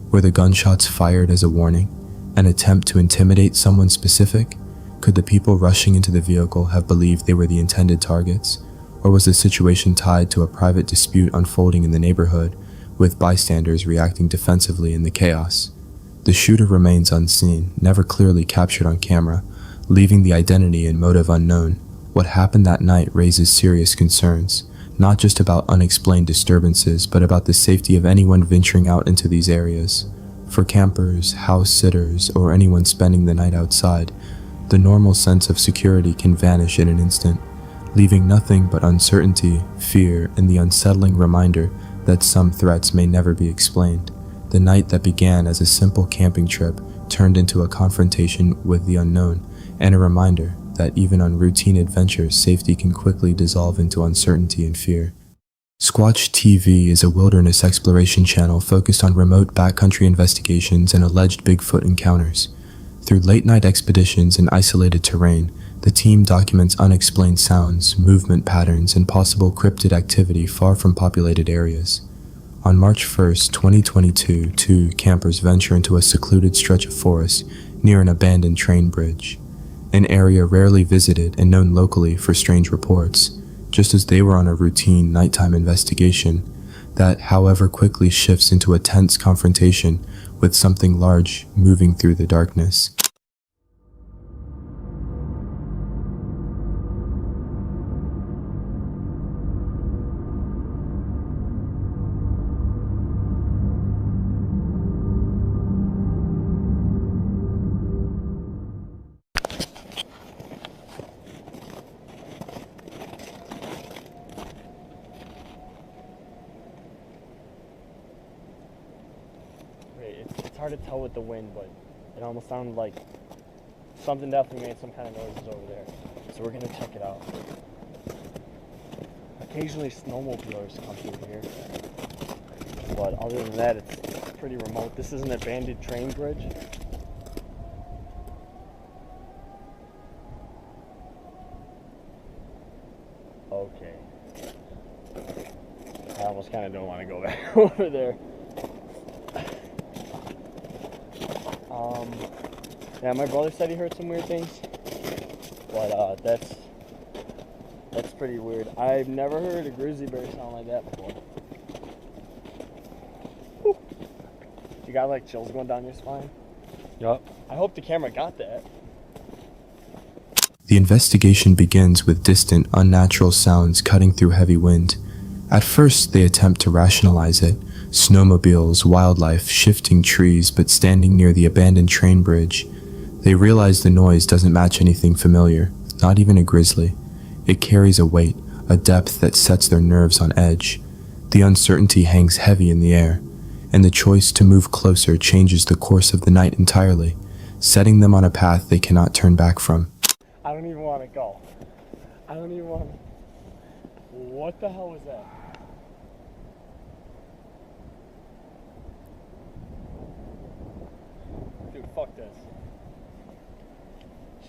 were the gunshots fired as a warning, an attempt to intimidate someone specific? Could the people rushing into the vehicle have believed they were the intended targets? Or was the situation tied to a private dispute unfolding in the neighborhood, with bystanders reacting defensively in the chaos? The shooter remains unseen, never clearly captured on camera, leaving the identity and motive unknown. What happened that night raises serious concerns, not just about unexplained disturbances, but about the safety of anyone venturing out into these areas. For campers, house sitters, or anyone spending the night outside, the normal sense of security can vanish in an instant, leaving nothing but uncertainty, fear, and the unsettling reminder that some threats may never be explained. The night that began as a simple camping trip turned into a confrontation with the unknown, and a reminder that even on routine adventures, safety can quickly dissolve into uncertainty and fear. Squatch TV is a wilderness exploration channel focused on remote backcountry investigations and alleged Bigfoot encounters. Through late-night expeditions in isolated terrain, the team documents unexplained sounds, movement patterns, and possible cryptid activity far from populated areas. On March 1st, 2022, two campers venture into a secluded stretch of forest near an abandoned train bridge, an area rarely visited and known locally for strange reports, just as they were on a routine nighttime investigation that, however, quickly shifts into a tense confrontation with something large moving through the darkness. It's hard to tell with the wind, but it almost sounded like something definitely made some kind of noises over there. So we're gonna check it out. Occasionally snowmobilers come through here, but other than that, it's pretty remote. This is an abandoned train bridge. Okay. I almost kind of don't want to go back over there. Yeah, my brother said he heard some weird things, but that's pretty weird. I've never heard a grizzly bear sound like that before. Whew. You got like chills going down your spine? Yup. I hope the camera got that. The investigation begins with distant, unnatural sounds cutting through heavy wind. At first, they attempt to rationalize it. Snowmobiles, wildlife, shifting trees, but standing near the abandoned train bridge. They realize the noise doesn't match anything familiar, not even a grizzly. It carries a weight, a depth that sets their nerves on edge. The uncertainty hangs heavy in the air, and the choice to move closer changes the course of the night entirely, setting them on a path they cannot turn back from. I don't even want to go. I don't even want to. What the hell was that? Dude, fuck this.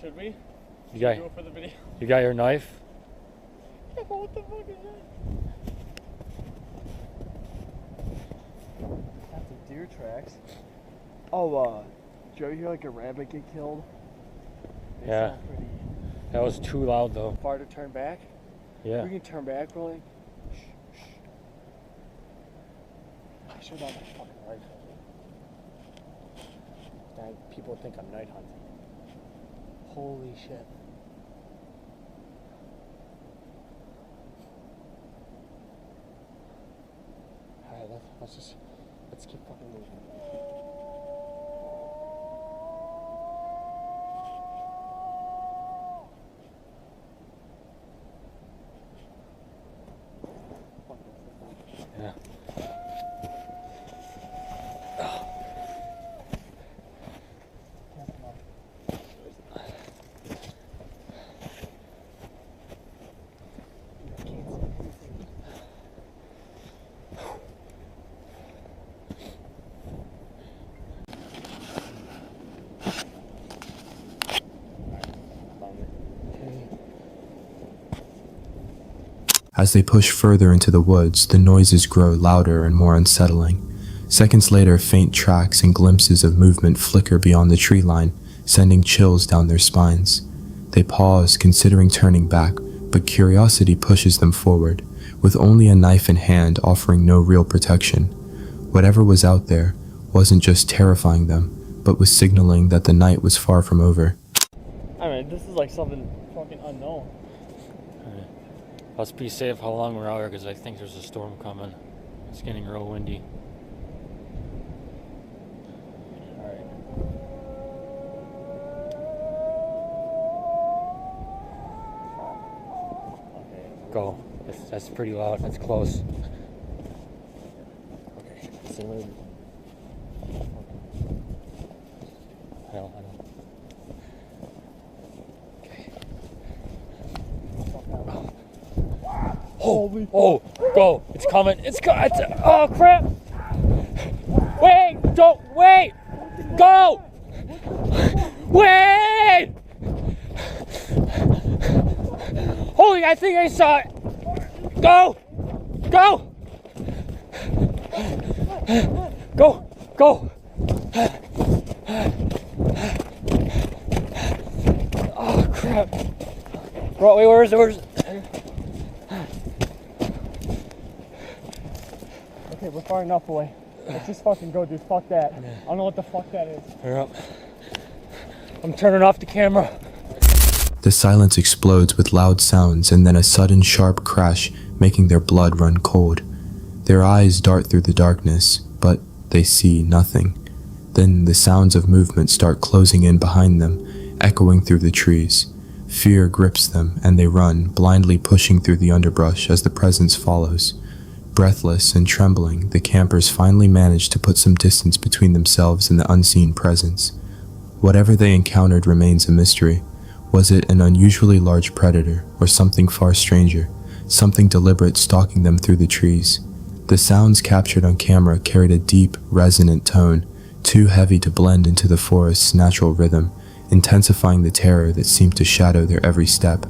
Should we? You got, do it for the video? You got your knife? Yeah, but what the fuck is that? That's a deer tracks. Oh, did you ever hear like a rabbit get killed? They Yeah. sound pretty That was too loud though. far to turn back. Yeah. We can turn back really. I should have my fucking rifle. Now people think I'm night hunting. Holy shit. Alright, let's keep fucking moving. Yeah. As they push further into the woods, the noises grow louder and more unsettling. Seconds later, faint tracks and glimpses of movement flicker beyond the tree line, sending chills down their spines. They pause, considering turning back, but curiosity pushes them forward, with only a knife in hand offering no real protection. Whatever was out there wasn't just terrifying them, but was signaling that the night was far from over. I mean, this is like something fucking unknown. Let's be safe how long we're out here because I think there's a storm coming. It's getting real windy. Go. That's pretty loud. That's close. Okay. So I know. Oh, go. It's coming. Oh, crap. Wait. Don't. Wait. Go. Wait. Holy, I think I saw it. Go. Go. Go. Go. Oh, crap. Bro, wait, where's it? Okay, we're far enough away. Let's just fucking go, dude. Fuck that. I don't know what the fuck that is. Hurry up. I'm turning off the camera. The silence explodes with loud sounds and then a sudden sharp crash, making their blood run cold. Their eyes dart through the darkness, but they see nothing. Then the sounds of movement start closing in behind them, echoing through the trees. Fear grips them, and they run, blindly pushing through the underbrush as the presence follows. Breathless and trembling, the campers finally manage to put some distance between themselves and the unseen presence. Whatever they encountered remains a mystery. Was it an unusually large predator, or something far stranger, something deliberate stalking them through the trees? The sounds captured on camera carried a deep, resonant tone, too heavy to blend into the forest's natural rhythm, intensifying the terror that seemed to shadow their every step.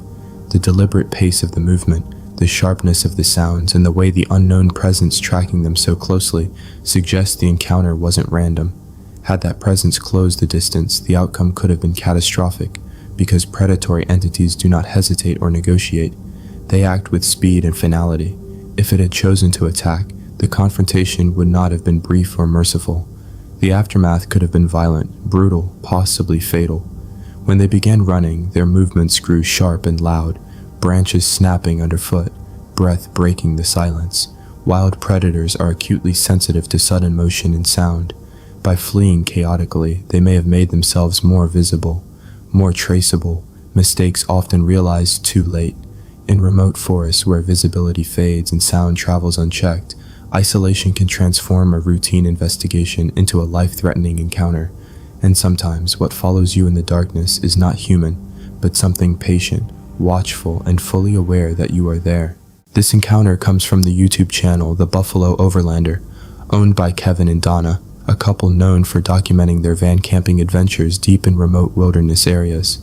The deliberate pace of the movement, the sharpness of the sounds, and the way the unknown presence tracking them so closely suggest the encounter wasn't random. Had that presence closed the distance, the outcome could have been catastrophic, because predatory entities do not hesitate or negotiate. They act with speed and finality. If it had chosen to attack, the confrontation would not have been brief or merciful. The aftermath could have been violent, brutal, possibly fatal. When they began running, their movements grew sharp and loud, branches snapping underfoot, breath breaking the silence. Wild predators are acutely sensitive to sudden motion and sound. By fleeing chaotically, they may have made themselves more visible, more traceable, mistakes often realized too late. In remote forests where visibility fades and sound travels unchecked, isolation can transform a routine investigation into a life-threatening encounter. And sometimes what follows you in the darkness is not human, but something patient, watchful, and fully aware that you are there. This encounter comes from the YouTube channel The Buffalo Overlander, owned by Kevin and Donna, a couple known for documenting their van camping adventures deep in remote wilderness areas.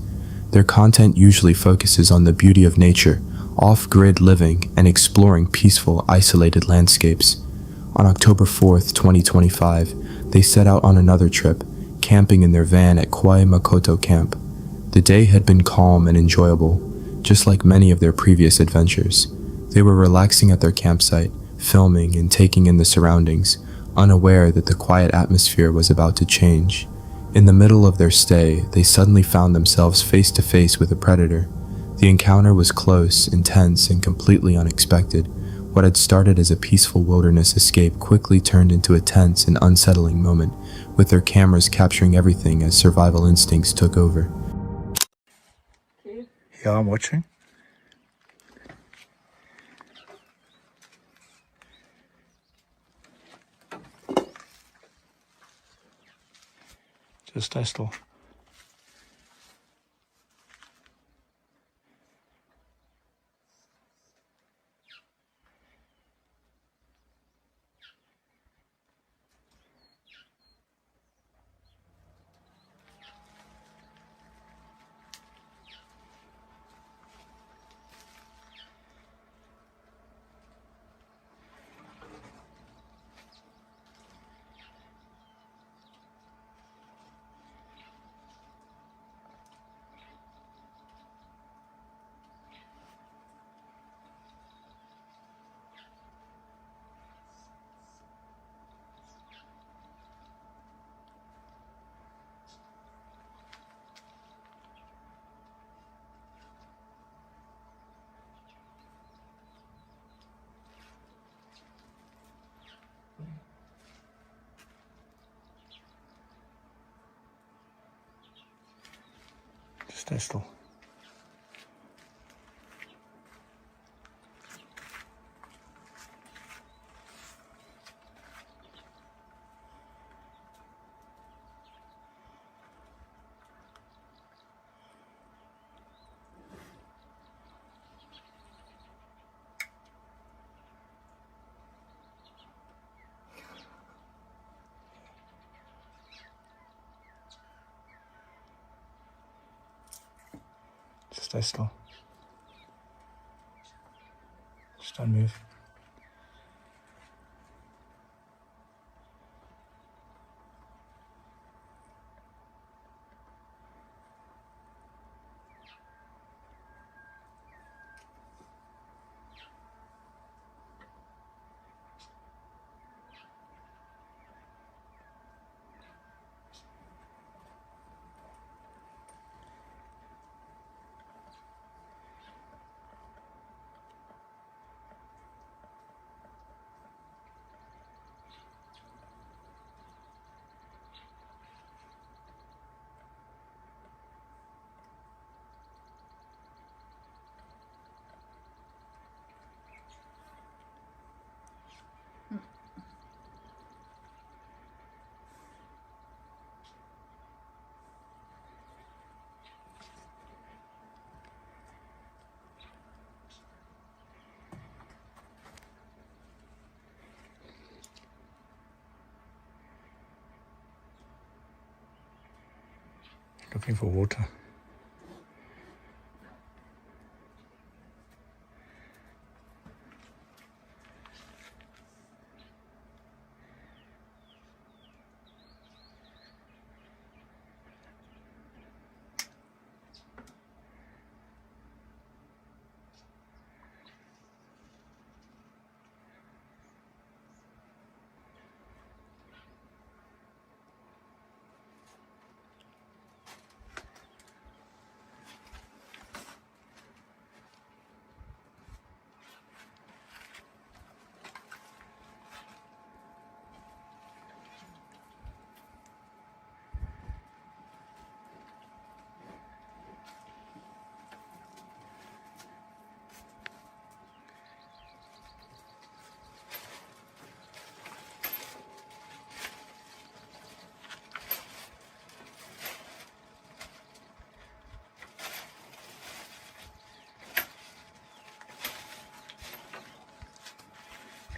Their content usually focuses on the beauty of nature, off-grid living, and exploring peaceful, isolated landscapes. On October 4th, 2025, they set out on another trip, camping in their van at Kwai Makoto Camp. The day had been calm and enjoyable, just like many of their previous adventures. They were relaxing at their campsite, filming and taking in the surroundings, unaware that the quiet atmosphere was about to change. In the middle of their stay, they suddenly found themselves face to face with a predator. The encounter was close, intense, and completely unexpected. What had started as a peaceful wilderness escape quickly turned into a tense and unsettling moment, with their cameras capturing everything as survival instincts took over. Yeah, I'm watching. Just stay still. Just stay still. Just stay still. Just don't move. Looking for water.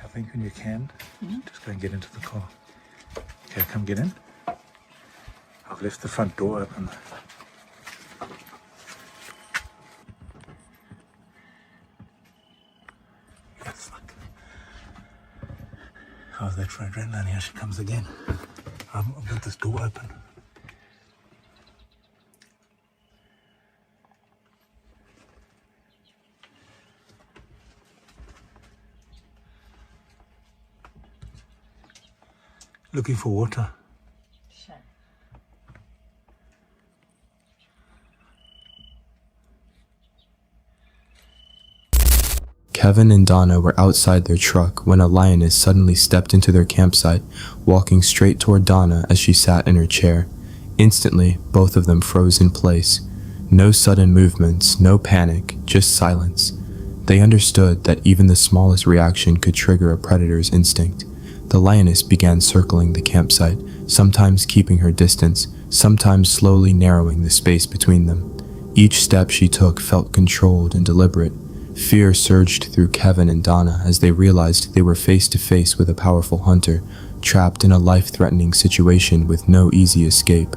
I think when you can, just go and get into the car. Okay, come get in. I've left the front door open. Yes, look. How's that for adrenaline? Here she comes again. I've got this door open. Looking for water. Sure. Kevin and Donna were outside their truck when a lioness suddenly stepped into their campsite, walking straight toward Donna as she sat in her chair. Instantly, both of them froze in place. No sudden movements, no panic, just silence. They understood that even the smallest reaction could trigger a predator's instinct. The lioness began circling the campsite, sometimes keeping her distance, sometimes slowly narrowing the space between them. Each step she took felt controlled and deliberate. Fear surged through Kevin and Donna as they realized they were face to face with a powerful hunter, trapped in a life-threatening situation with no easy escape.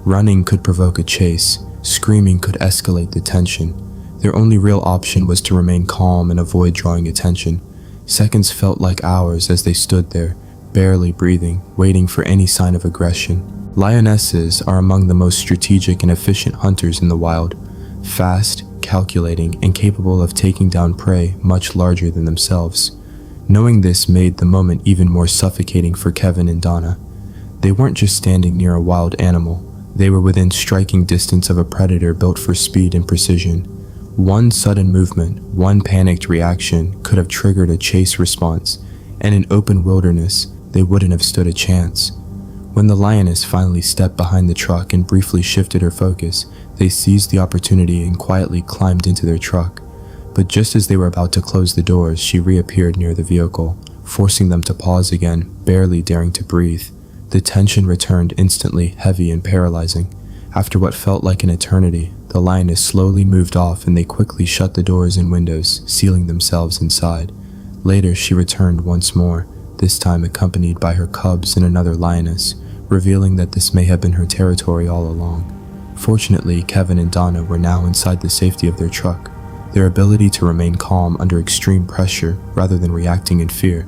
Running could provoke a chase, screaming could escalate the tension. Their only real option was to remain calm and avoid drawing attention. Seconds felt like hours as they stood there, barely breathing, waiting for any sign of aggression. Lionesses are among the most strategic and efficient hunters in the wild. Fast, calculating, and capable of taking down prey much larger than themselves. Knowing this made the moment even more suffocating for Kevin and Donna. They weren't just standing near a wild animal, they were within striking distance of a predator built for speed and precision. One sudden movement, one panicked reaction could have triggered a chase response, and in open wilderness, they wouldn't have stood a chance. When the lioness finally stepped behind the truck and briefly shifted her focus, they seized the opportunity and quietly climbed into their truck. But just as they were about to close the doors, she reappeared near the vehicle, forcing them to pause again, barely daring to breathe. The tension returned instantly, heavy and paralyzing. After what felt like an eternity, the lioness slowly moved off and they quickly shut the doors and windows, sealing themselves inside. Later, she returned once more, this time accompanied by her cubs and another lioness, revealing that this may have been her territory all along. Fortunately, Kevin and Donna were now inside the safety of their truck. Their ability to remain calm under extreme pressure rather than reacting in fear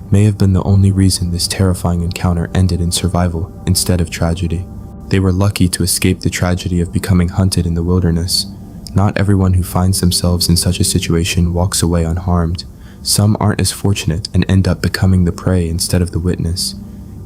may have been the only reason this terrifying encounter ended in survival instead of tragedy. They were lucky to escape the tragedy of becoming hunted in the wilderness. Not everyone who finds themselves in such a situation walks away unharmed. Some aren't as fortunate and end up becoming the prey instead of the witness.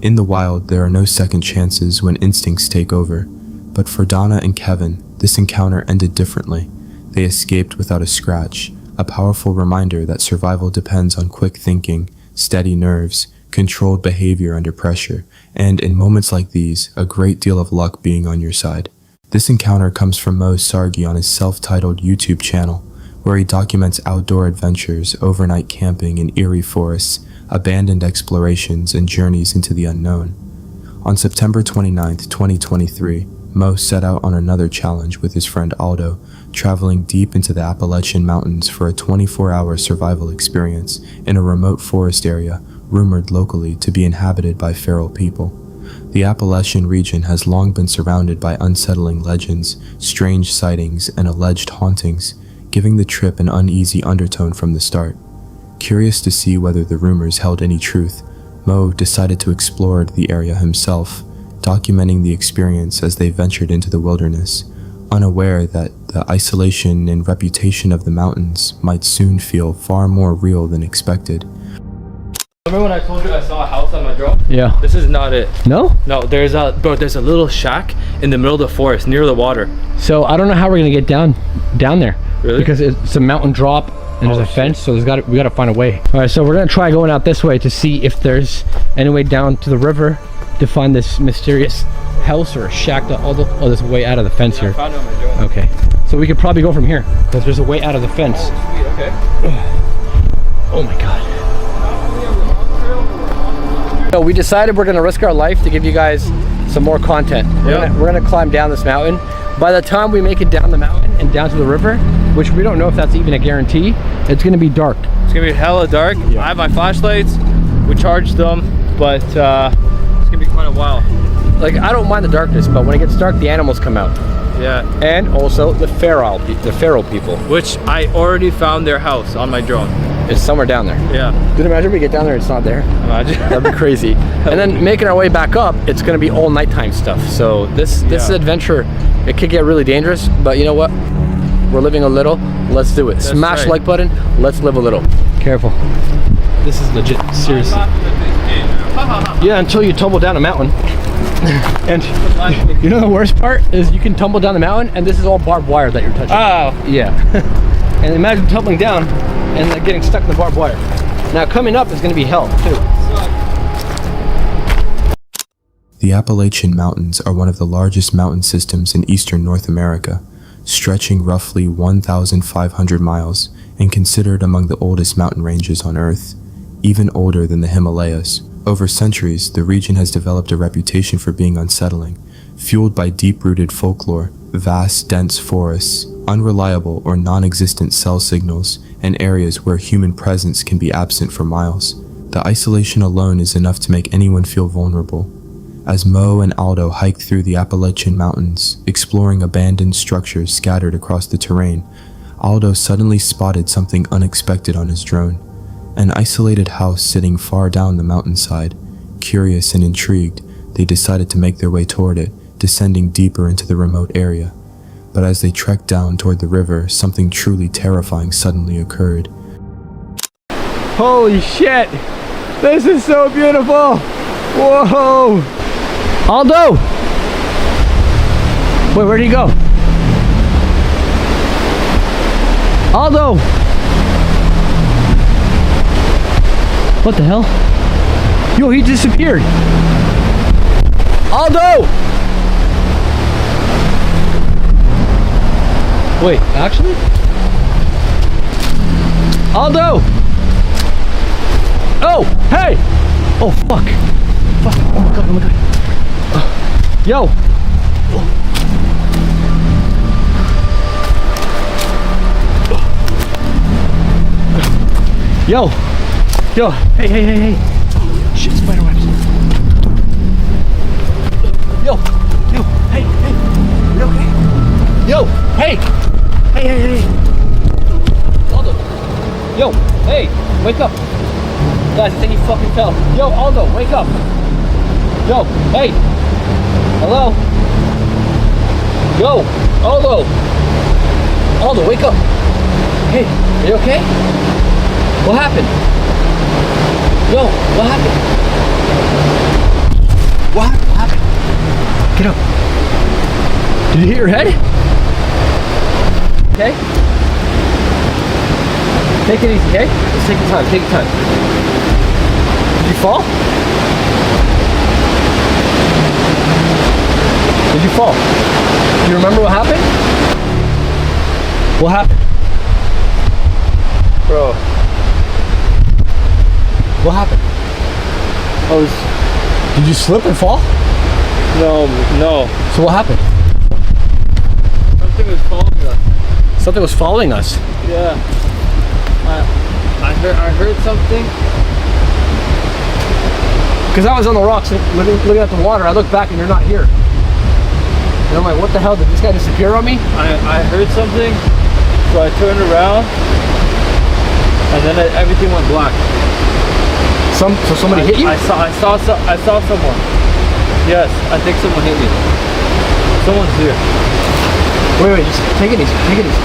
In the wild, there are no second chances when instincts take over. But for Donna and Kevin, this encounter ended differently. They escaped without a scratch, a powerful reminder that survival depends on quick thinking, steady nerves, controlled behavior under pressure, and in moments like these, a great deal of luck being on your side. This encounter comes from Mo Sargi on his self-titled YouTube channel, where he documents outdoor adventures, overnight camping in eerie forests, abandoned explorations, and journeys into the unknown. On September 29, 2023, Mo set out on another challenge with his friend Aldo, traveling deep into the Appalachian Mountains for a 24-hour survival experience in a remote forest area rumored locally to be inhabited by feral people. The Appalachian region has long been surrounded by unsettling legends, strange sightings, and alleged hauntings, giving the trip an uneasy undertone from the start. Curious to see whether the rumors held any truth, Mo decided to explore the area himself, documenting the experience as they ventured into the wilderness, unaware that the isolation and reputation of the mountains might soon feel far more real than expected. Remember when I told you I saw a house on my drone? Yeah. This is not it. No? No, there's a little shack in the middle of the forest near the water. So I don't know how we're gonna get down there. Really? Because it's a mountain drop and there's a fence, so we gotta find a way. All right, so we're gonna try going out this way to see if there's any way down to the river to find this mysterious house or a shack. Oh, there's a way out of the fence here. I found it on my drone. Okay, so we could probably go from here because there's a way out of the fence. Oh, sweet, okay. Oh my God. So we decided we're gonna risk our life to give you guys some more content. We're gonna climb down this mountain. By the time we make it down the mountain and down to the river, which we don't know if that's even a guarantee, it's gonna be dark. It's gonna be hella dark. Yeah. I have my flashlights. We charged them, but it's gonna be quite a while. Like, I don't mind the darkness, but when it gets dark, the animals come out. Yeah. And also the feral people. Which I already found their house on my drone. is somewhere down there. Yeah. Dude, imagine we get down there and it's not there. Imagine. That'd be crazy. And then making our way back up, it's gonna be all nighttime stuff. So this adventure, it could get really dangerous, but you know what? We're living a little, let's do it. Smash the like button, let's live a little. Careful. This is legit, seriously. Yeah, until you tumble down a mountain. And you know the worst part is you can tumble down the mountain and this is all barbed wire that you're touching. Oh. Yeah. And imagine tumbling down and like getting stuck in the barbed wire. Now coming up is gonna be hell too. The Appalachian Mountains are one of the largest mountain systems in eastern North America, stretching roughly 1,500 miles and considered among the oldest mountain ranges on Earth, even older than the Himalayas. Over centuries, the region has developed a reputation for being unsettling, fueled by deep-rooted folklore, vast, dense forests, unreliable or non-existent cell signals, and areas where human presence can be absent for miles. The isolation alone is enough to make anyone feel vulnerable. As Mo and Aldo hiked through the Appalachian Mountains, exploring abandoned structures scattered across the terrain, Aldo suddenly spotted something unexpected on his drone. An isolated house sitting far down the mountainside. Curious and intrigued, they decided to make their way toward it, descending deeper into the remote area. But as they trekked down toward the river, something truly terrifying suddenly occurred. Holy shit! This is so beautiful! Whoa! Aldo! Wait, where'd he go? Aldo! What the hell? Yo, he disappeared! Aldo! Wait, actually? Aldo! Oh, hey! Oh, fuck. Fuck, oh my god, oh my god. Yo! Yo! Yo! Hey, hey, hey, hey! Shit, spider webs. Yo! Yo! Hey, hey! You okay? Yo! Hey! Hey, hey, hey! Aldo! Yo! Hey! Wake up! Guys, I think he fucking fell. Yo, Aldo, wake up! Yo! Hey! Hello? Yo! Aldo! Aldo, wake up! Hey, are you okay? What happened? Yo, what happened? What happened? Get up. Did you hit your head? Okay? Take it easy, okay? Just take your time, take your time. Did you fall? Did you fall? Do you remember what happened? What happened? Bro. What happened? Did you slip and fall? No. So what happened? Something was following us. Something was following us? Yeah. I heard something. Because I was on the rocks looking at the water. I looked back and you're not here. And I'm like, what the hell? Did this guy disappear on me? I heard something, so I turned around, and then everything went black. So somebody hit you? I saw someone. Yes, I think someone hit me. Someone's here. Wait, just take it easy, take it easy.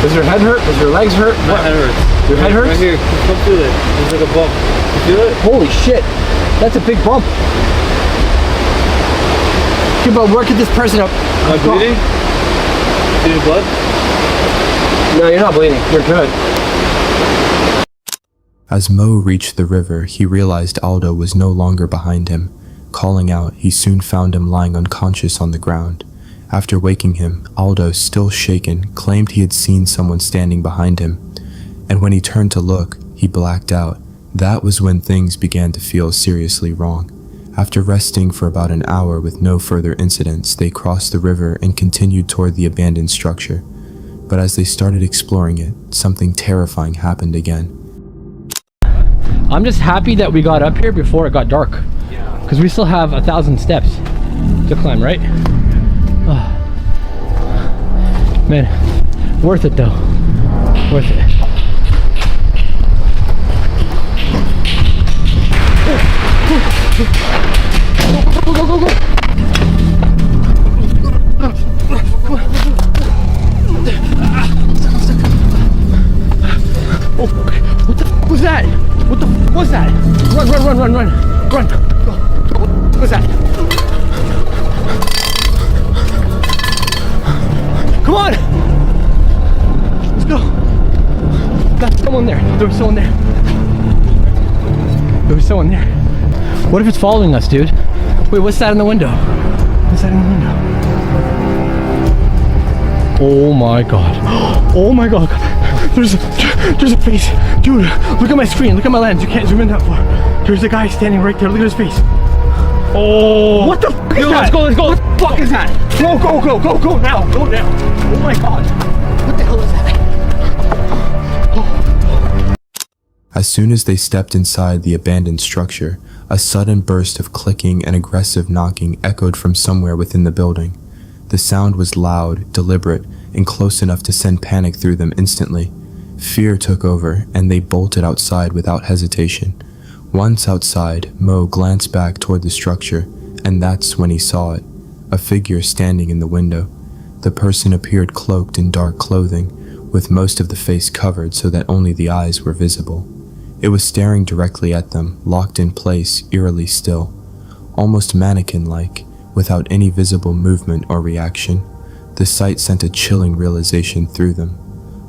Does your head hurt? Does your legs hurt? My head hurts. Your head hurts? Right here, come feel it. There's like a bump. You feel it? Holy shit, that's a big bump. Okay, but where could this person up? Am I bleeding? Bleeding blood? No, you're not bleeding. You're good. As Mo reached the river, he realized Aldo was no longer behind him. Calling out, he soon found him lying unconscious on the ground. After waking him, Aldo, still shaken, claimed he had seen someone standing behind him. And when he turned to look, he blacked out. That was when things began to feel seriously wrong. After resting for about an hour with no further incidents, they crossed the river and continued toward the abandoned structure. But as they started exploring it, something terrifying happened again. I'm just happy that we got up here before it got dark. Yeah. Because we still have 1,000 steps to climb, right? Oh. Man, worth it though. Worth it. Go, go, go, go. Oh, what the f was that? What the f was that? Run, run, run, run, run. Run. Go. What was that? Come on. Let's go. That's someone there. There was someone there. There was someone there. What if it's following us, dude? Wait, what's that in the window? What's that in the window? Oh my god. Oh my god. There's a face. Dude, look at my screen. Look at my lens. You can't zoom in that far. There's a guy standing right there. Look at his face. Oh. What the f is that? Let's go, let's go. What the fuck is that? Go, go, go, go, go now. Go now. Oh my god. What the hell is that? As soon as they stepped inside the abandoned structure, a sudden burst of clicking and aggressive knocking echoed from somewhere within the building. The sound was loud, deliberate, and close enough to send panic through them instantly. Fear took over, and they bolted outside without hesitation. Once outside, Mo glanced back toward the structure, and that's when he saw it. A figure standing in the window. The person appeared cloaked in dark clothing, with most of the face covered so that only the eyes were visible. It was staring directly at them, locked in place, eerily still, almost mannequin-like, without any visible movement or reaction. The sight sent a chilling realization through them.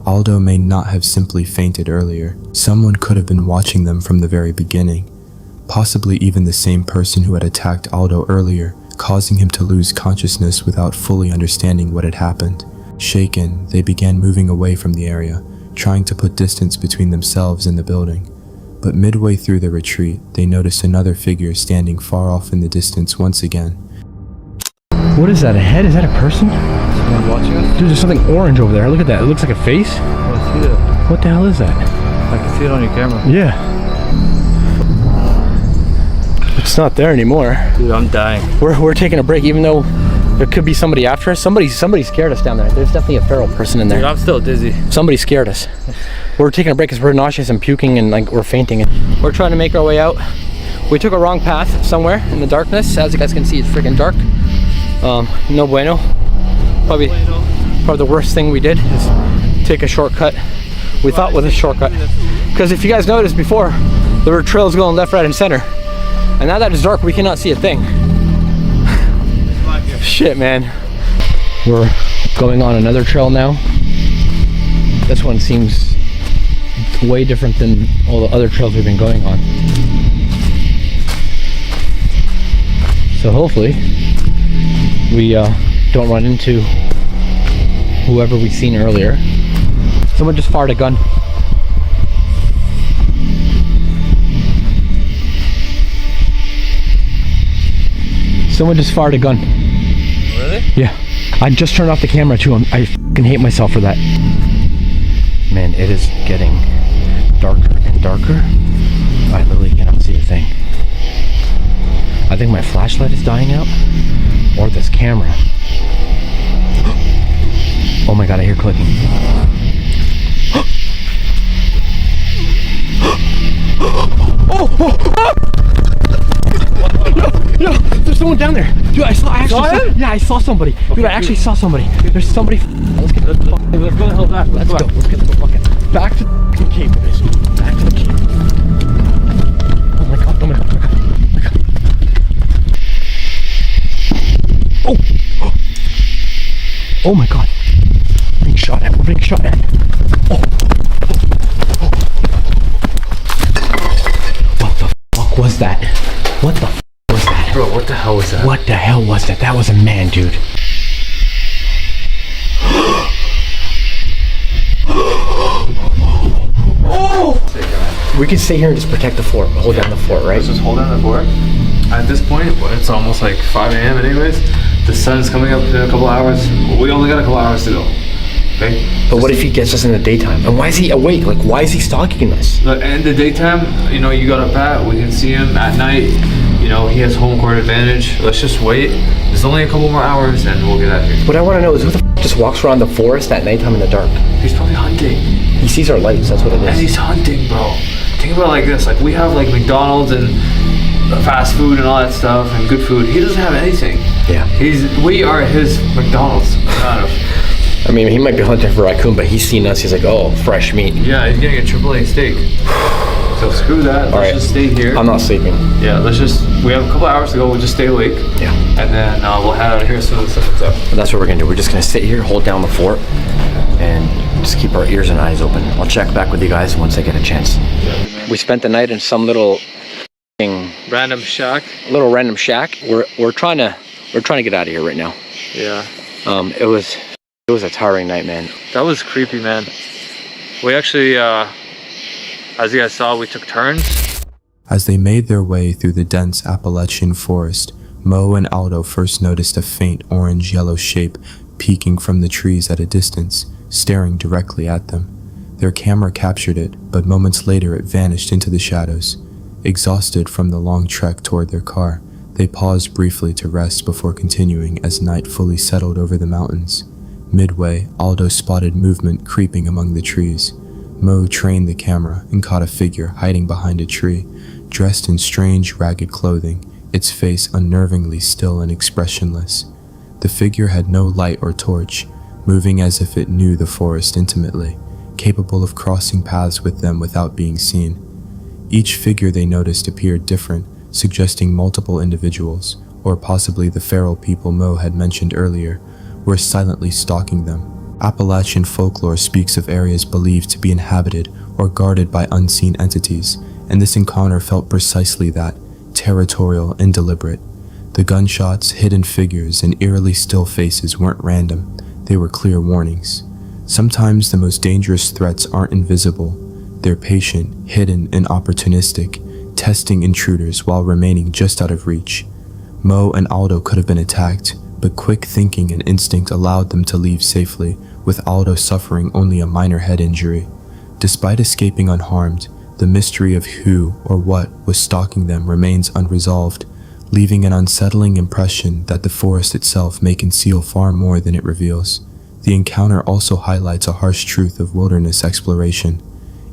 Aldo may not have simply fainted earlier. Someone could have been watching them from the very beginning, possibly even the same person who had attacked Aldo earlier, causing him to lose consciousness without fully understanding what had happened. Shaken, they began moving away from the area, trying to put distance between themselves and the building. But midway through the retreat, they noticed another figure standing far off in the distance once again. What is that, a head? Is that a person? Someone watching us? Dude, there's something orange over there. Look at that. It looks like a face. Oh, see that? What the hell is that? I can see it on your camera. Yeah. It's not there anymore. Dude, I'm dying. We're taking a break, even though there could be somebody after us. Somebody scared us down there. There's definitely a feral person in there. Dude, I'm still dizzy. Somebody scared us. We're taking a break because we're nauseous and puking and like we're fainting. We're trying to make our way out. We took a wrong path somewhere in the darkness. As you guys can see, it's freaking dark. No bueno. Probably the worst thing we did is take a shortcut. We thought was a shortcut. Because if you guys noticed before, there were trails going left, right, and center. And now that it's dark, we cannot see a thing. Shit, man. We're going on another trail now. This one seems way different than all the other trails we've been going on. So hopefully we don't run into whoever we seen earlier. Someone just fired a gun. Someone just fired a gun. Really? Yeah. I just turned off the camera too. I fucking hate myself for that. Man, it is getting darker and darker. I literally cannot see a thing. I think my flashlight is dying out, or this camera. Oh my god, I hear clicking. No, there's someone down there. Dude, I saw somebody. Dude, I actually saw somebody. There's somebody. Let's go the hell back. Let's go. Let's get the fucking back to the cave, boys. Back to the cave. Oh my god, oh my god, oh my god, oh my god. Oh! Oh my god. We're being shot at. We're being shot at. Oh. What the fuck was that? What the fuck was that? Bro, what the hell was that? What the hell was that? That was a man, dude. Oh! We can stay here and just protect the fort, hold down the fort, right? Let's just hold down the fort. At this point, it's almost like 5 a.m. anyways. The sun's coming up in a couple hours. We only got a couple hours to go. Okay? But what if he gets us in the daytime? And why is he awake? Like, why is he stalking us? In the daytime, you know, you got a bat. We can see him at night. You know, he has home court advantage. Let's just wait. There's only a couple more hours and we'll get out of here. What I want to know is who the f just walks around the forest at nighttime in the dark? He's probably hunting. He sees our lights, that's what it is. And he's hunting, bro. Think about it like this. Like, we have like McDonald's and fast food and all that stuff and good food. He doesn't have anything. Yeah. We are his McDonald's. I mean, he might be hunting for raccoon, but he's seen us. He's like, oh, fresh meat. Yeah, he's getting a AAA steak. So screw that. Let's just stay here. I'm not sleeping. Yeah, we have a couple hours to go. We'll just stay awake. Yeah. And then we'll head out of here as soon as the sun comes up. But that's what we're gonna do. We're just gonna sit here, hold down the fort, and just keep our ears and eyes open. I'll check back with you guys once I get a chance. We spent the night in some little random shack. Little random shack. We're trying to get out of here right now. Yeah. It was a tiring night, man. That was creepy, man. We actually, as you guys saw, we took turns. As they made their way through the dense Appalachian forest, Mo and Aldo first noticed a faint orange-yellow shape peeking from the trees at a distance, staring directly at them. Their camera captured it, but moments later it vanished into the shadows. Exhausted from the long trek toward their car, they paused briefly to rest before continuing as night fully settled over the mountains. Midway, Aldo spotted movement creeping among the trees. Mo trained the camera and caught a figure hiding behind a tree, dressed in strange, ragged clothing, its face unnervingly still and expressionless. The figure had no light or torch, moving as if it knew the forest intimately, capable of crossing paths with them without being seen. Each figure they noticed appeared different, suggesting multiple individuals, or possibly the feral people Mo had mentioned earlier, were silently stalking them. Appalachian folklore speaks of areas believed to be inhabited or guarded by unseen entities, and this encounter felt precisely that, territorial and deliberate. The gunshots, hidden figures, and eerily still faces weren't random, they were clear warnings. Sometimes the most dangerous threats aren't invisible, they're patient, hidden, and opportunistic, testing intruders while remaining just out of reach. Mo and Aldo could have been attacked, but quick thinking and instinct allowed them to leave safely, with Aldo suffering only a minor head injury. Despite escaping unharmed, the mystery of who or what was stalking them remains unresolved, leaving an unsettling impression that the forest itself may conceal far more than it reveals. The encounter also highlights a harsh truth of wilderness exploration.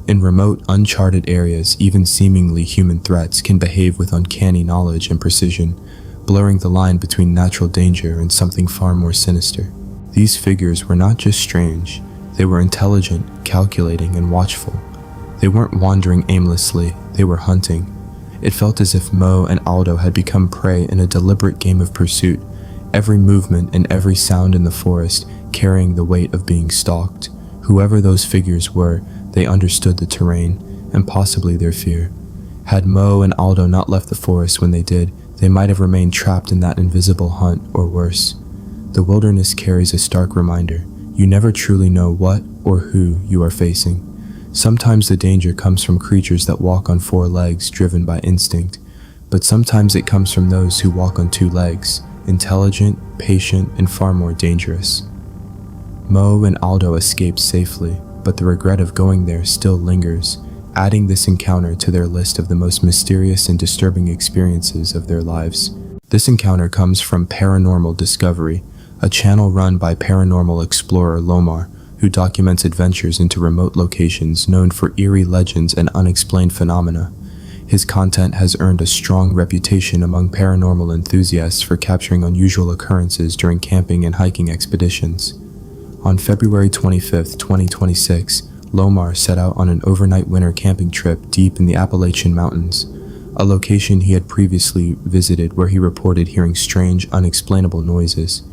In remote, uncharted areas, even seemingly human threats can behave with uncanny knowledge and precision, blurring the line between natural danger and something far more sinister. These figures were not just strange, they were intelligent, calculating, and watchful. They weren't wandering aimlessly, they were hunting. It felt as if Mo and Aldo had become prey in a deliberate game of pursuit, every movement and every sound in the forest carrying the weight of being stalked. Whoever those figures were, they understood the terrain, and possibly their fear. Had Mo and Aldo not left the forest when they did, they might have remained trapped in that invisible hunt, or worse. The wilderness carries a stark reminder. You never truly know what or who you are facing. Sometimes the danger comes from creatures that walk on 4 legs, driven by instinct, but sometimes it comes from those who walk on 2 legs, intelligent, patient, and far more dangerous. Mo and Aldo escaped safely, but the regret of going there still lingers, adding this encounter to their list of the most mysterious and disturbing experiences of their lives. This encounter comes from Paranormal Discovery, a channel run by paranormal explorer Lomar, who documents adventures into remote locations known for eerie legends and unexplained phenomena. His content has earned a strong reputation among paranormal enthusiasts for capturing unusual occurrences during camping and hiking expeditions. On February 25, 2026, Lomar set out on an overnight winter camping trip deep in the Appalachian Mountains, a location he had previously visited where he reported hearing strange, unexplainable noises.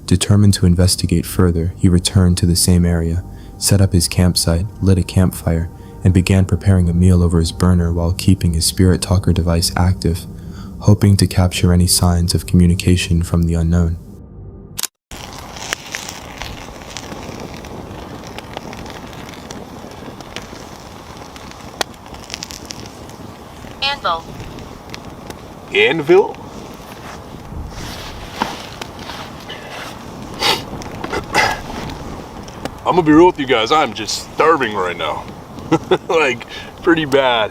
Determined to investigate further, he returned to the same area, set up his campsite, lit a campfire, and began preparing a meal over his burner while keeping his spirit talker device active, hoping to capture any signs of communication from the unknown. Anvil. Anvil? I'm gonna be real with you guys, I'm just starving right now. Like, pretty bad.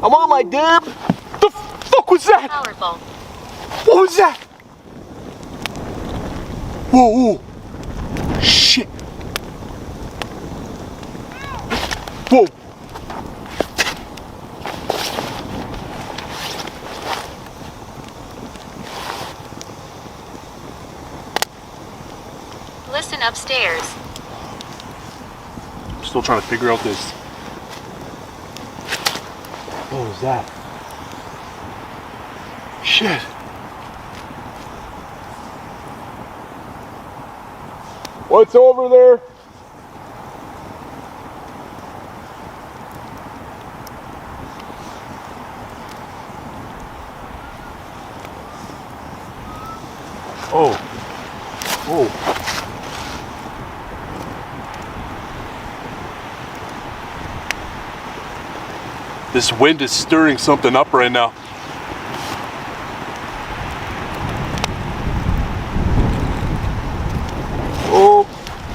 I'm on my dib. The fuck was that? Powerful. What was that? Whoa, whoa. Shit. Whoa. Listen upstairs. I'm still trying to figure out this. What was that? Shit. What's over there? Oh. Oh. This wind is stirring something up right now. Oh,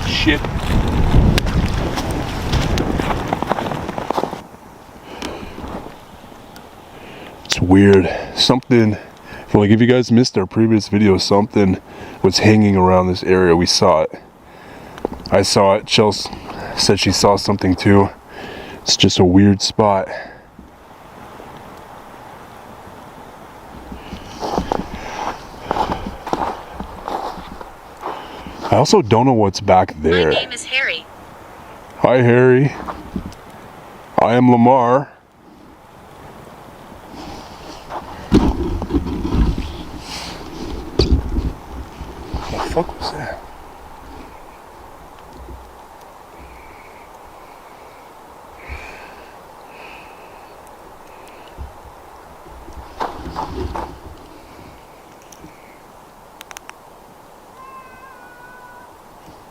shit. It's weird. Something, like if you guys missed our previous video, something was hanging around this area. We saw it. I saw it. Chels said she saw something too. It's just a weird spot. I also don't know what's back there. My name is Harry. Hi, Harry. I am Lamar. What the fuck was that?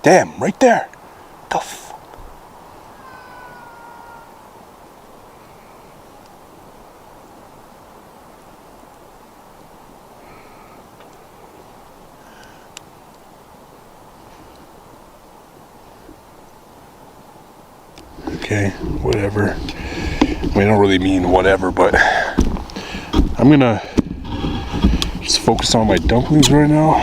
Damn, right there. The fuck? Okay, whatever. I don't really mean whatever, but I'm gonna just focus on my dumplings right now.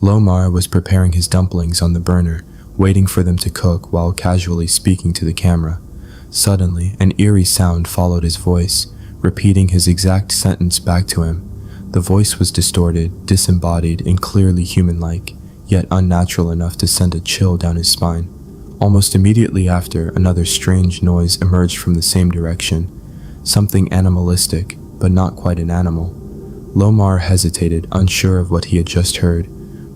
Lomar was preparing his dumplings on the burner, waiting for them to cook while casually speaking to the camera. Suddenly, an eerie sound followed his voice, repeating his exact sentence back to him. The voice was distorted, disembodied, and clearly human-like, yet unnatural enough to send a chill down his spine. Almost immediately after, another strange noise emerged from the same direction. Something animalistic, but not quite an animal. Lomar hesitated, unsure of what he had just heard.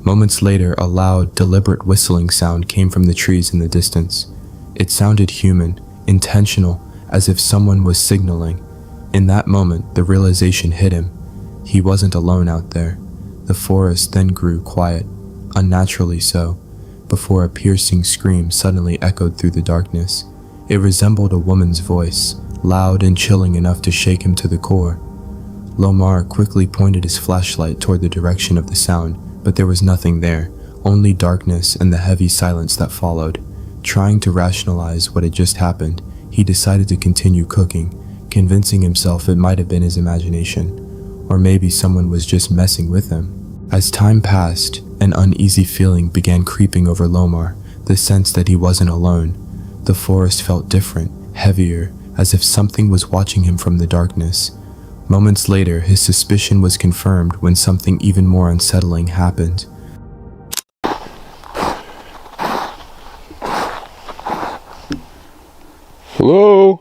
Moments later, a loud, deliberate whistling sound came from the trees in the distance. It sounded human, intentional, as if someone was signaling. In that moment, the realization hit him. He wasn't alone out there. The forest then grew quiet, unnaturally so, before a piercing scream suddenly echoed through the darkness. It resembled a woman's voice, loud and chilling enough to shake him to the core. Lomar quickly pointed his flashlight toward the direction of the sound, but there was nothing there, only darkness and the heavy silence that followed. Trying to rationalize what had just happened, he decided to continue cooking, convincing himself it might have been his imagination, or maybe someone was just messing with him. As time passed, an uneasy feeling began creeping over Lomar, the sense that he wasn't alone. The forest felt different, heavier, as if something was watching him from the darkness. Moments later, his suspicion was confirmed when something even more unsettling happened. Hello?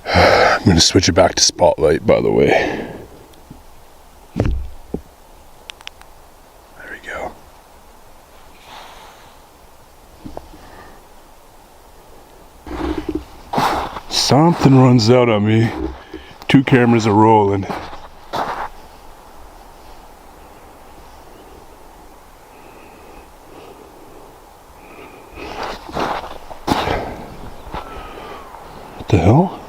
I'm gonna switch it back to spotlight, by the way. There we go. Something runs out on me. 2 cameras are rolling. What the hell?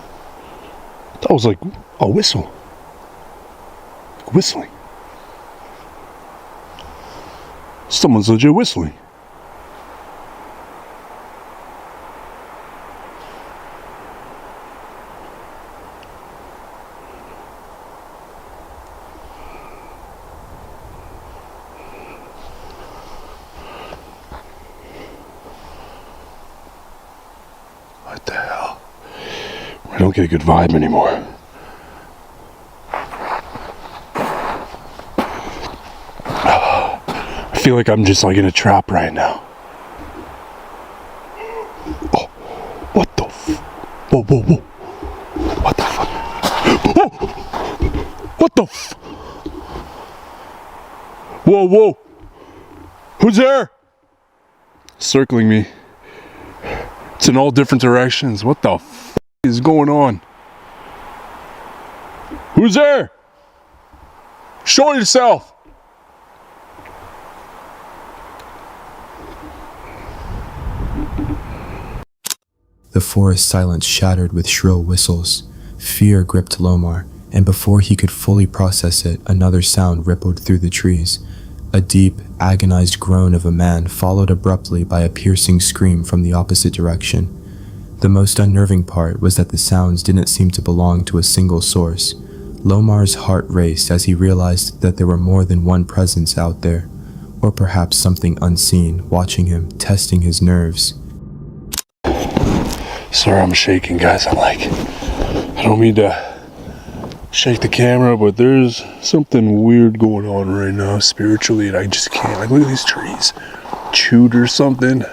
That was like a whistle. Whistling. Someone's legit whistling. What the hell? We're don't get a good vibe anymore. I feel like I'm just like in a trap right now. Oh, what the whoa, whoa, whoa. What the fuck? Whoa! What the whoa, whoa. Who's there? Circling me. It's in all different directions. What the f is going on? Who's there? Show yourself. The forest silence shattered with shrill whistles. Fear gripped Lomar, and before he could fully process it, another sound rippled through the trees. A deep, agonized groan of a man followed abruptly by a piercing scream from the opposite direction. The most unnerving part was that the sounds didn't seem to belong to a single source. Lomar's heart raced as he realized that there were more than one presence out there, or perhaps something unseen watching him, testing his nerves. Sorry, I'm shaking, guys. I don't mean to shake the camera, but there's something weird going on right now spiritually, and I just can't. Like, look at these trees. Chewed or something.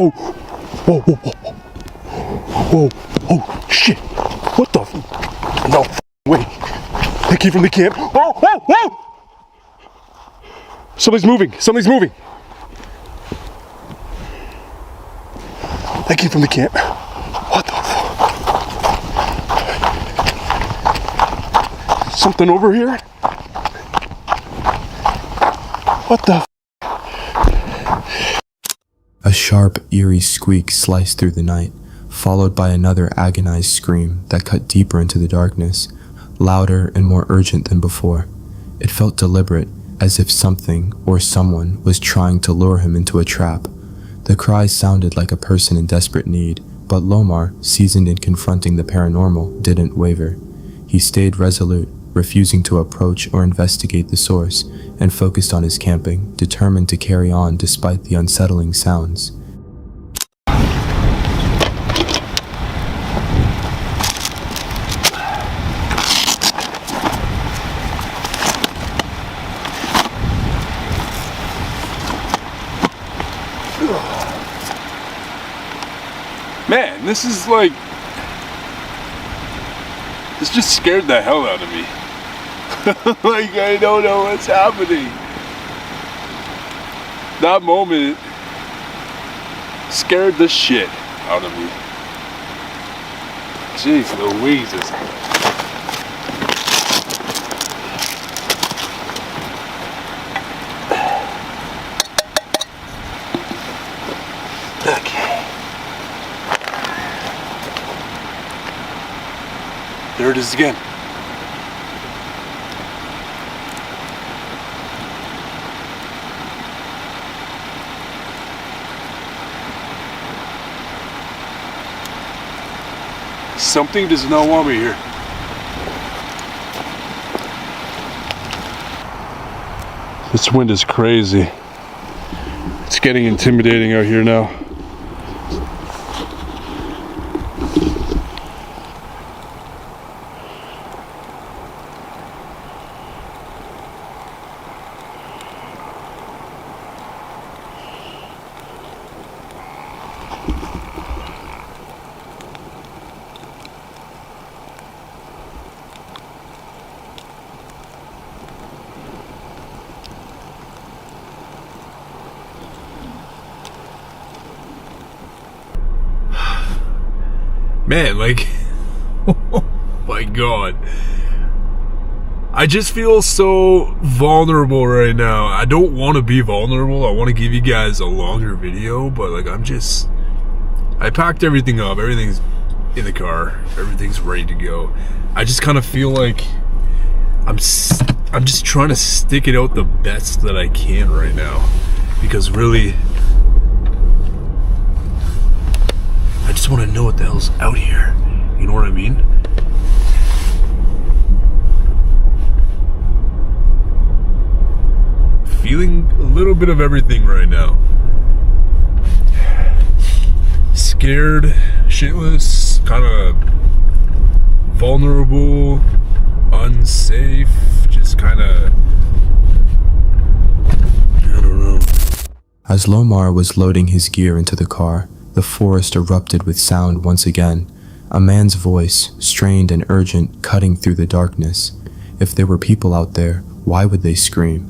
Oh! Whoa, whoa, whoa, whoa. Whoa, oh, shit. What the? No way. They came from the camp. Whoa, whoa, whoa! Something's moving. Something's moving. They came from the camp. What the fuck? Something over here? What the? A sharp, eerie squeak sliced through the night, followed by another agonized scream that cut deeper into the darkness, louder and more urgent than before. It felt deliberate, as if something or someone was trying to lure him into a trap. The cries sounded like a person in desperate need, but Lomar, seasoned in confronting the paranormal, didn't waver. He stayed resolute, refusing to approach or investigate the source, and focused on his camping, determined to carry on despite the unsettling sounds. Man, this is like... This just scared the hell out of me. Like, I don't know what's happening. That moment scared the shit out of me. Jeez Louise. Okay. There it is again. Something does not want me here. This wind is crazy. It's getting intimidating out here now. Man, like, oh my god. I just feel so vulnerable right now. I don't want to be vulnerable. I want to give you guys a longer video, but like, I packed everything up. Everything's in the car. Everything's ready to go. I just kind of feel like I'm just trying to stick it out the best that I can right now, because really, I just just want to know what the hell's out here. You know what I mean? Feeling a little bit of everything right now. Scared, shitless, kind of vulnerable, unsafe, just kind of, I don't know. As Lomar was loading his gear into the car, the forest erupted with sound once again. A man's voice, strained and urgent, cutting through the darkness. If there were people out there, why would they scream?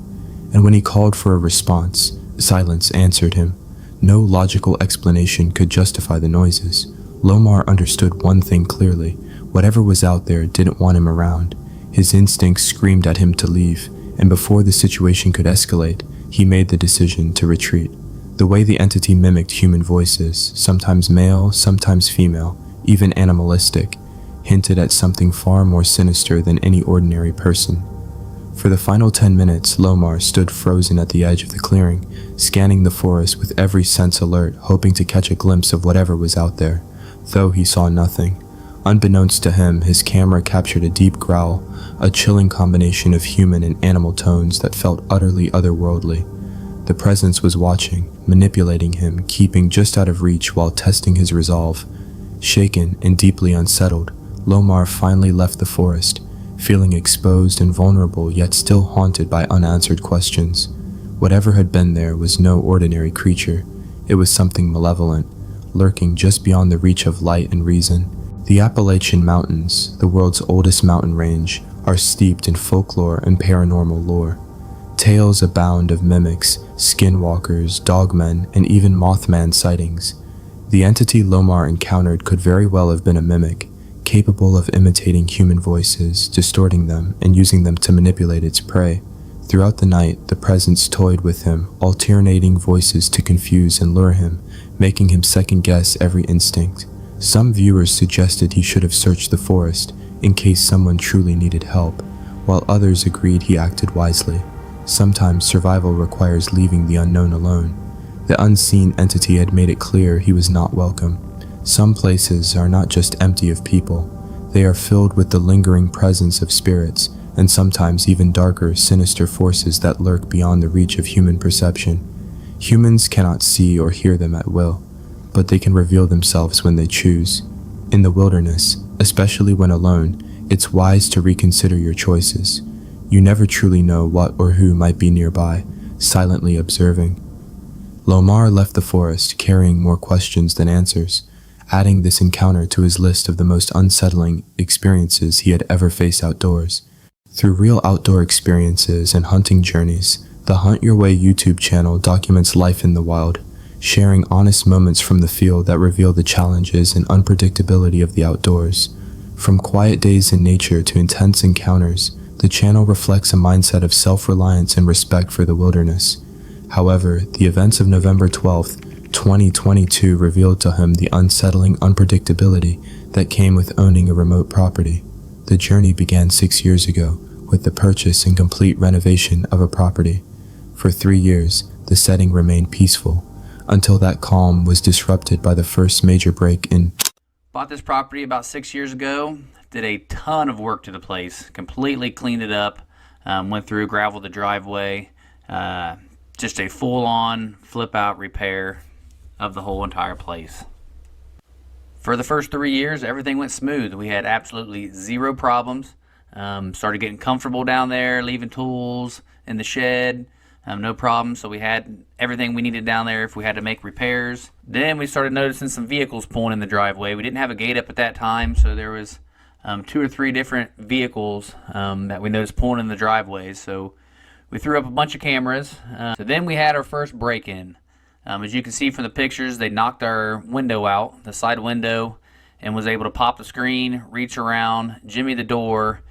And when he called for a response, silence answered him. No logical explanation could justify the noises. Lomar understood one thing clearly. Whatever was out there didn't want him around. His instincts screamed at him to leave, and before the situation could escalate, he made the decision to retreat. The way the entity mimicked human voices, sometimes male, sometimes female, even animalistic, hinted at something far more sinister than any ordinary person. For the final 10 minutes, Lomar stood frozen at the edge of the clearing, scanning the forest with every sense alert, hoping to catch a glimpse of whatever was out there, though he saw nothing. Unbeknownst to him, his camera captured a deep growl, a chilling combination of human and animal tones that felt utterly otherworldly. The presence was watching, manipulating him, keeping just out of reach while testing his resolve. Shaken and deeply unsettled, Lomar finally left the forest, feeling exposed and vulnerable yet still haunted by unanswered questions. Whatever had been there was no ordinary creature. It was something malevolent, lurking just beyond the reach of light and reason. The Appalachian Mountains, the world's oldest mountain range, are steeped in folklore and paranormal lore. Tales abound of mimics, skinwalkers, dogmen, and even Mothman sightings. The entity Lomar encountered could very well have been a mimic, capable of imitating human voices, distorting them, and using them to manipulate its prey. Throughout the night, the presence toyed with him, alternating voices to confuse and lure him, making him second-guess every instinct. Some viewers suggested he should have searched the forest in case someone truly needed help, while others agreed he acted wisely. Sometimes survival requires leaving the unknown alone. The unseen entity had made it clear he was not welcome. Some places are not just empty of people, they are filled with the lingering presence of spirits, and sometimes even darker, sinister forces that lurk beyond the reach of human perception. Humans cannot see or hear them at will, but they can reveal themselves when they choose. In the wilderness, especially when alone, it's wise to reconsider your choices. You never truly know what or who might be nearby, silently observing. Lomar left the forest carrying more questions than answers, adding this encounter to his list of the most unsettling experiences he had ever faced outdoors. Through real outdoor experiences and hunting journeys, the Hunt Your Way YouTube channel documents life in the wild, sharing honest moments from the field that reveal the challenges and unpredictability of the outdoors. From quiet days in nature to intense encounters, the channel reflects a mindset of self-reliance and respect for the wilderness. However, the events of November 12th, 2022 revealed to him the unsettling unpredictability that came with owning a remote property. The journey began 6 years ago with the purchase and complete renovation of a property. For 3 years, the setting remained peaceful, until that calm was disrupted by the first major break in. Bought this property about 6 years ago, did a ton of work to the place, completely cleaned it up, went through, graveled the driveway, just a full-on flip-out repair of the whole entire place. For the first 3 years, everything went smooth. We had absolutely zero problems. Started getting comfortable down there, leaving tools in the shed, no problem. So we had everything we needed down there if we had to make repairs. Then we started noticing some vehicles pulling in the driveway. We didn't have a gate up at that time, so there was 2 or 3 different vehicles that we noticed pulling in the driveways. So we threw up a bunch of cameras. So then we had our first break-in. As you can see from the pictures, they knocked our window out, the side window, and was able to pop the screen, reach around, jimmy the door,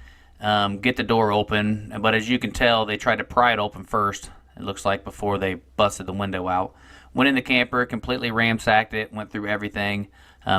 get the door open. But as you can tell, they tried to pry it open first, it looks like, before they busted the window out. Went in the camper, completely ransacked it, went through everything.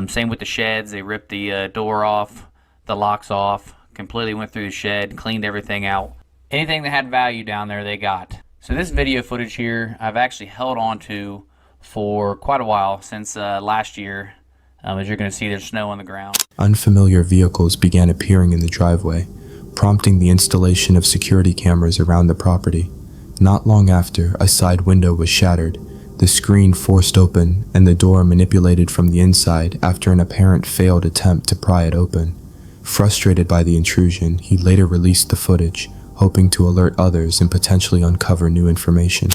Same with the sheds. They ripped the door off, the locks off, completely went through the shed, cleaned everything out. Anything that had value down there, they got. So this video footage here, I've actually held on to for quite a while, since last year. As you're going to see, there's snow on the ground. Unfamiliar vehicles began appearing in the driveway, prompting the installation of security cameras around the property. Not long after, a side window was shattered, the screen forced open, and the door manipulated from the inside after an apparent failed attempt to pry it open. Frustrated by the intrusion, he later released the footage, hoping to alert others and potentially uncover new information.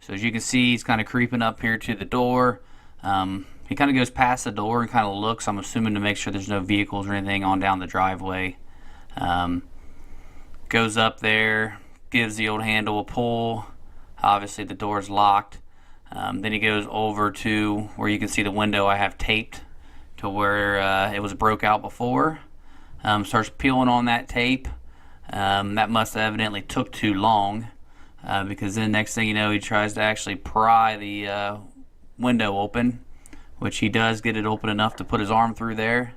So as you can see, he's kind of creeping up here to the door. He kind of goes past the door and kind of looks, I'm assuming, to make sure there's no vehicles or anything on down the driveway. Goes up there, gives the old handle a pull. Obviously the door's locked. Then he goes over to where you can see the window I have taped to where it was broke out before. Starts peeling on that tape. That must have evidently took too long, because then next thing you know, he tries to actually pry the window open, which he does get it open enough to put his arm through there.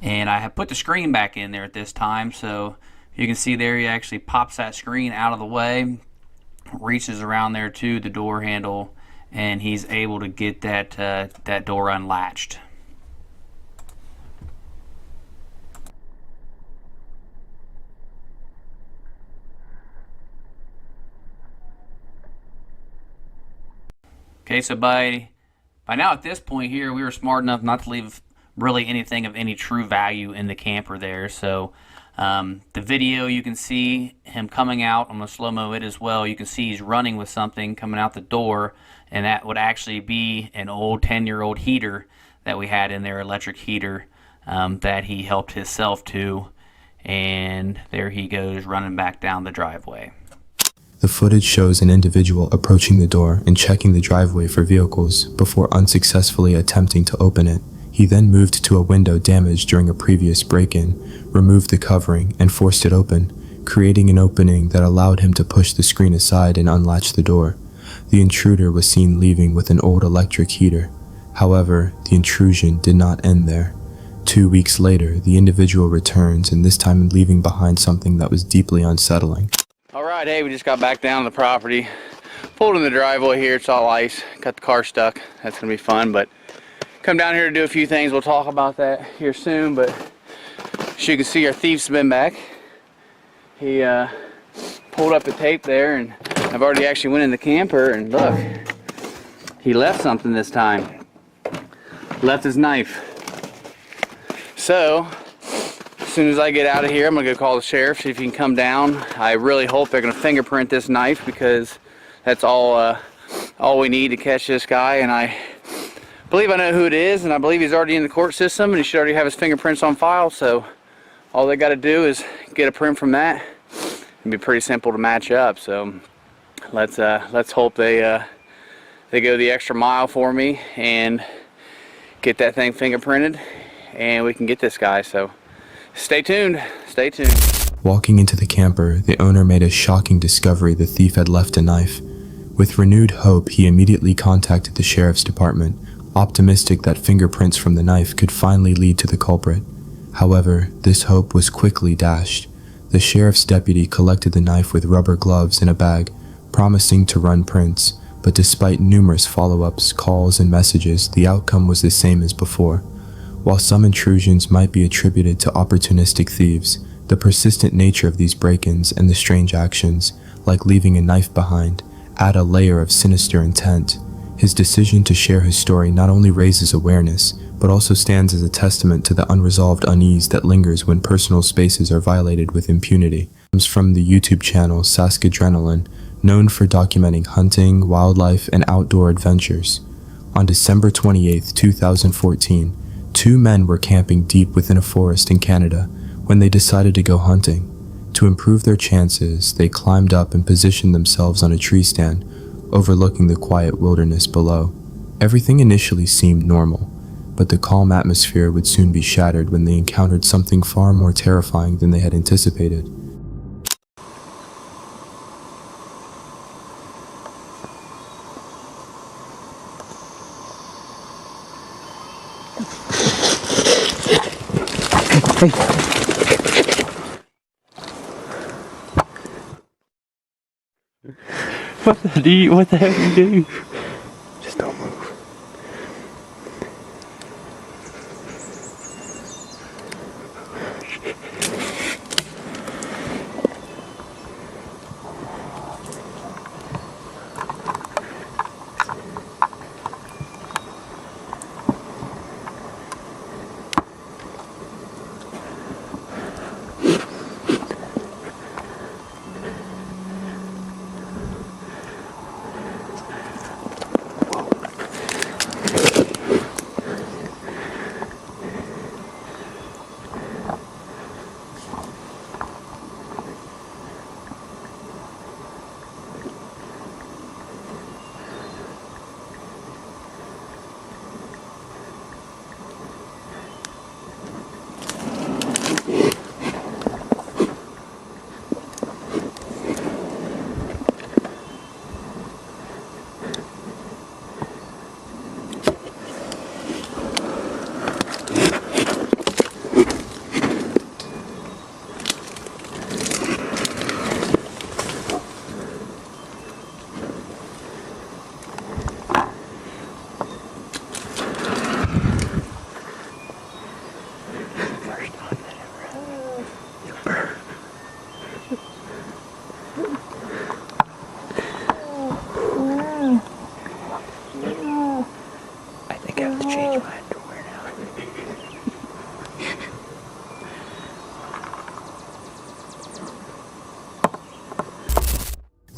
And I have put the screen back in there at this time, so you can see there he actually pops that screen out of the way, reaches around there to the door handle, and he's able to get that door unlatched. Okay, so by now at this point here, we were smart enough not to leave really anything of any true value in the camper there. So the video, you can see him coming out. I'm going to slow-mo it as well. You can see he's running with something coming out the door, and that would actually be an old 10-year-old heater that we had in there, electric heater, that he helped himself to. And there he goes running back down the driveway. The footage shows an individual approaching the door and checking the driveway for vehicles before unsuccessfully attempting to open it. He then moved to a window damaged during a previous break-in, removed the covering, and forced it open, creating an opening that allowed him to push the screen aside and unlatch the door. The intruder was seen leaving with an old electric heater. However, the intrusion did not end there. 2 weeks later, the individual returns, and this time leaving behind something that was deeply unsettling. Alright, hey, we just got back down to the property. Pulled in the driveway here, it's all ice. Got the car stuck. That's going to be fun, but come down here to do a few things. We'll talk about that here soon, but as you can see, our thief's been back. He pulled up the tape there, and I've already actually went in the camper, and look, he left something this time. Left his knife. So, as soon as I get out of here, I'm going to go call the sheriff, see if he can come down. I really hope they're going to fingerprint this knife, because that's all we need to catch this guy, and I believe I know who it is, and I believe he's already in the court system, and he should already have his fingerprints on file. So all they got to do is get a print from that. It'd be pretty simple to match up. So let's hope they go the extra mile for me and get that thing fingerprinted, and we can get this guy. So stay tuned. Stay tuned. Walking into the camper, the owner made a shocking discovery: the thief had left a knife. With renewed hope, he immediately contacted the sheriff's department, optimistic that fingerprints from the knife could finally lead to the culprit. However, this hope was quickly dashed. The sheriff's deputy collected the knife with rubber gloves in a bag, promising to run prints, but despite numerous follow-ups, calls, and messages, the outcome was the same as before. While some intrusions might be attributed to opportunistic thieves, the persistent nature of these break-ins and the strange actions, like leaving a knife behind, add a layer of sinister intent. His decision to share his story not only raises awareness, but also stands as a testament to the unresolved unease that lingers when personal spaces are violated with impunity. comes from the YouTube channel Saskadrenaline, known for documenting hunting, wildlife, and outdoor adventures. On December 28, 2014, two men were camping deep within a forest in Canada when they decided to go hunting. To improve their chances, they climbed up and positioned themselves on a tree stand, overlooking the quiet wilderness below. Everything initially seemed normal, but the calm atmosphere would soon be shattered when they encountered something far more terrifying than they had anticipated. What the heck do you do? Just don't move.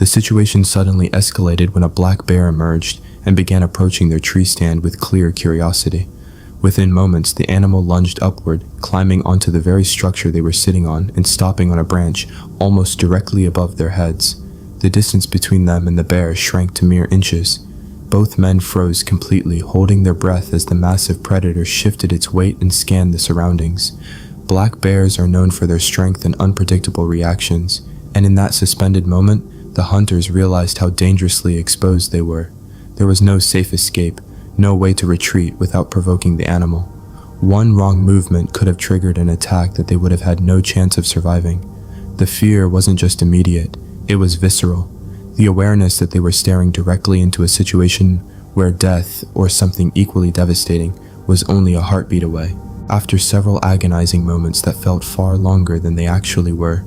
The situation suddenly escalated when a black bear emerged and began approaching their tree stand with clear curiosity. Within moments, the animal lunged upward, climbing onto the very structure they were sitting on and stopping on a branch almost directly above their heads. The distance between them and the bear shrank to mere inches. Both men froze completely, holding their breath as the massive predator shifted its weight and scanned the surroundings. Black bears are known for their strength and unpredictable reactions, and in that suspended moment, the hunters realized how dangerously exposed they were. There was no safe escape, no way to retreat without provoking the animal. One wrong movement could have triggered an attack that they would have had no chance of surviving. The fear wasn't just immediate, it was visceral. The awareness that they were staring directly into a situation where death, or something equally devastating, was only a heartbeat away. After several agonizing moments that felt far longer than they actually were,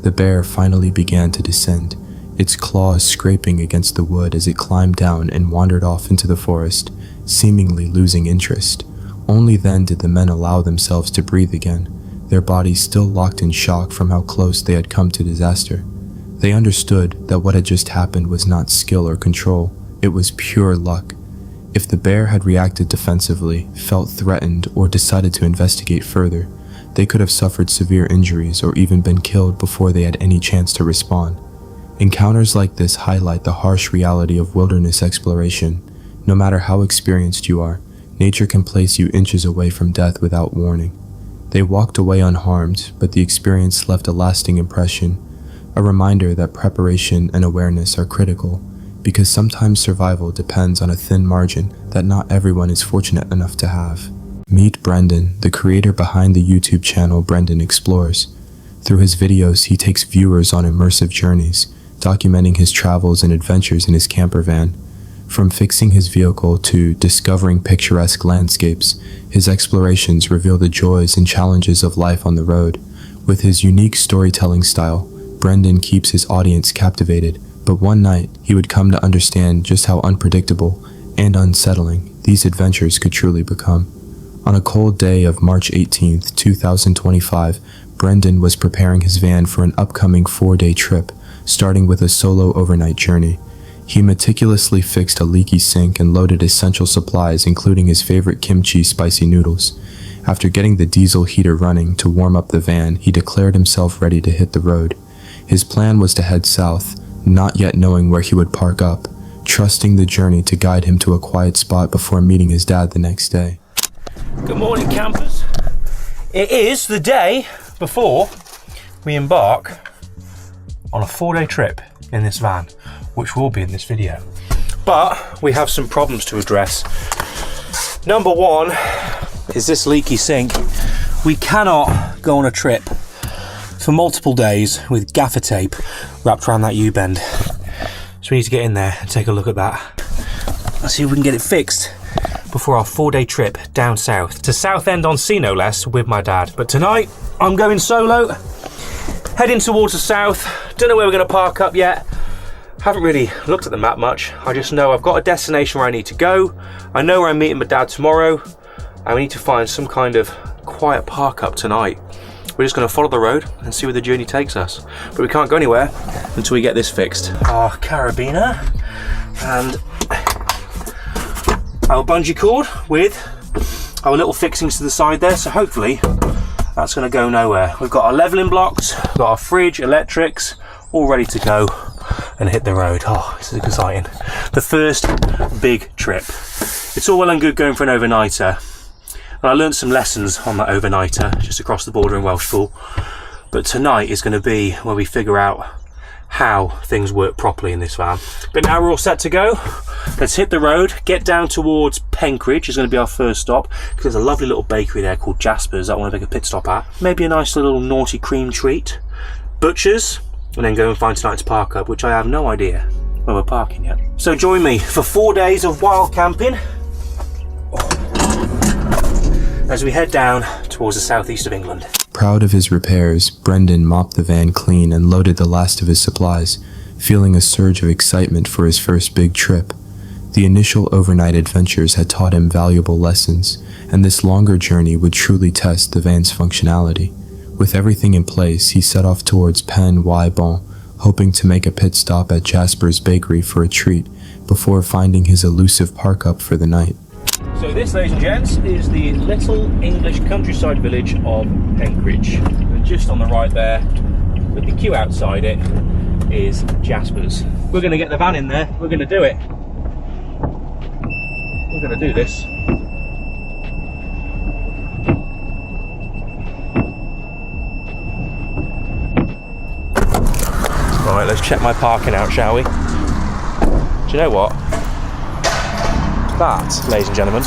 the bear finally began to descend, its claws scraping against the wood as it climbed down and wandered off into the forest, seemingly losing interest. Only then did the men allow themselves to breathe again, their bodies still locked in shock from how close they had come to disaster. They understood that what had just happened was not skill or control, it was pure luck. If the bear had reacted defensively, felt threatened, or decided to investigate further, they could have suffered severe injuries or even been killed before they had any chance to respond. Encounters like this highlight the harsh reality of wilderness exploration. No matter how experienced you are, nature can place you inches away from death without warning. They walked away unharmed, but the experience left a lasting impression, a reminder that preparation and awareness are critical, because sometimes survival depends on a thin margin that not everyone is fortunate enough to have. Meet Brendan, the creator behind the YouTube channel Brendan Explores. Through his videos, he takes viewers on immersive journeys, documenting his travels and adventures in his camper van. From fixing his vehicle to discovering picturesque landscapes, his explorations reveal the joys and challenges of life on the road. With his unique storytelling style, Brendan keeps his audience captivated, but one night he would come to understand just how unpredictable and unsettling these adventures could truly become. On a cold day of March 18th, 2025, Brendan was preparing his van for an upcoming 4-day trip, starting with a solo overnight journey. He meticulously fixed a leaky sink and loaded essential supplies, including his favorite kimchi spicy noodles. After getting the diesel heater running to warm up the van, he declared himself ready to hit the road. His plan was to head south, not yet knowing where he would park up, trusting the journey to guide him to a quiet spot before meeting his dad the next day. Good morning, campers. It is the day before we embark on a 4-day trip in this van, which will be in this video. But we have some problems to address. Number one is this leaky sink. We cannot go on a trip for multiple days with gaffer tape wrapped around that U-bend. So we need to get in there and take a look at that. Let's see if we can get it fixed before our 4-day trip down south to Southend-on-Sea, no less, with my dad. But tonight I'm going solo, heading towards the south. Don't know where we're going to park up yet. Haven't really looked at the map much. I just know I've got a destination where I need to go. I know where I'm meeting my dad tomorrow, and we need to find some kind of quiet park up tonight. We're just going to follow the road and see where the journey takes us. But we can't go anywhere until we get this fixed. Our carabiner and our bungee cord with our little fixings to the side there. So hopefully that's going to go nowhere. We've got our leveling blocks, we've got our fridge, electrics, all ready to go and hit the road. Oh, this is exciting. The first big trip. It's all well and good going for an overnighter. And I learned some lessons on that overnighter just across the border in Welshpool. But tonight is going to be where we figure out how things work properly in this van. But now we're all set to go. Let's hit the road, get down towards Penkridge is going to be our first stop, because there's a lovely little bakery there called Jasper's that I want to make a pit stop at. Maybe a nice little naughty cream treat. Butcher's, and then go and find tonight's park up, which I have no idea where we're parking yet. So join me for 4 days of wild camping as we head down towards the southeast of England. Proud of his repairs, Brendan mopped the van clean and loaded the last of his supplies, feeling a surge of excitement for his first big trip. The initial overnight adventures had taught him valuable lessons, and this longer journey would truly test the van's functionality. With everything in place, he set off towards Pen y Bon, hoping to make a pit stop at Jasper's Bakery for a treat, before finding his elusive park-up for the night. So this, ladies and gents, is the little English countryside village of Penkridge. And just on the right there, with the queue outside it, is Jasper's. We're going to get the van in there, we're going to do it. We're going to do this. Right, let's check my parking out, shall we? Do you know what? That, ladies and gentlemen,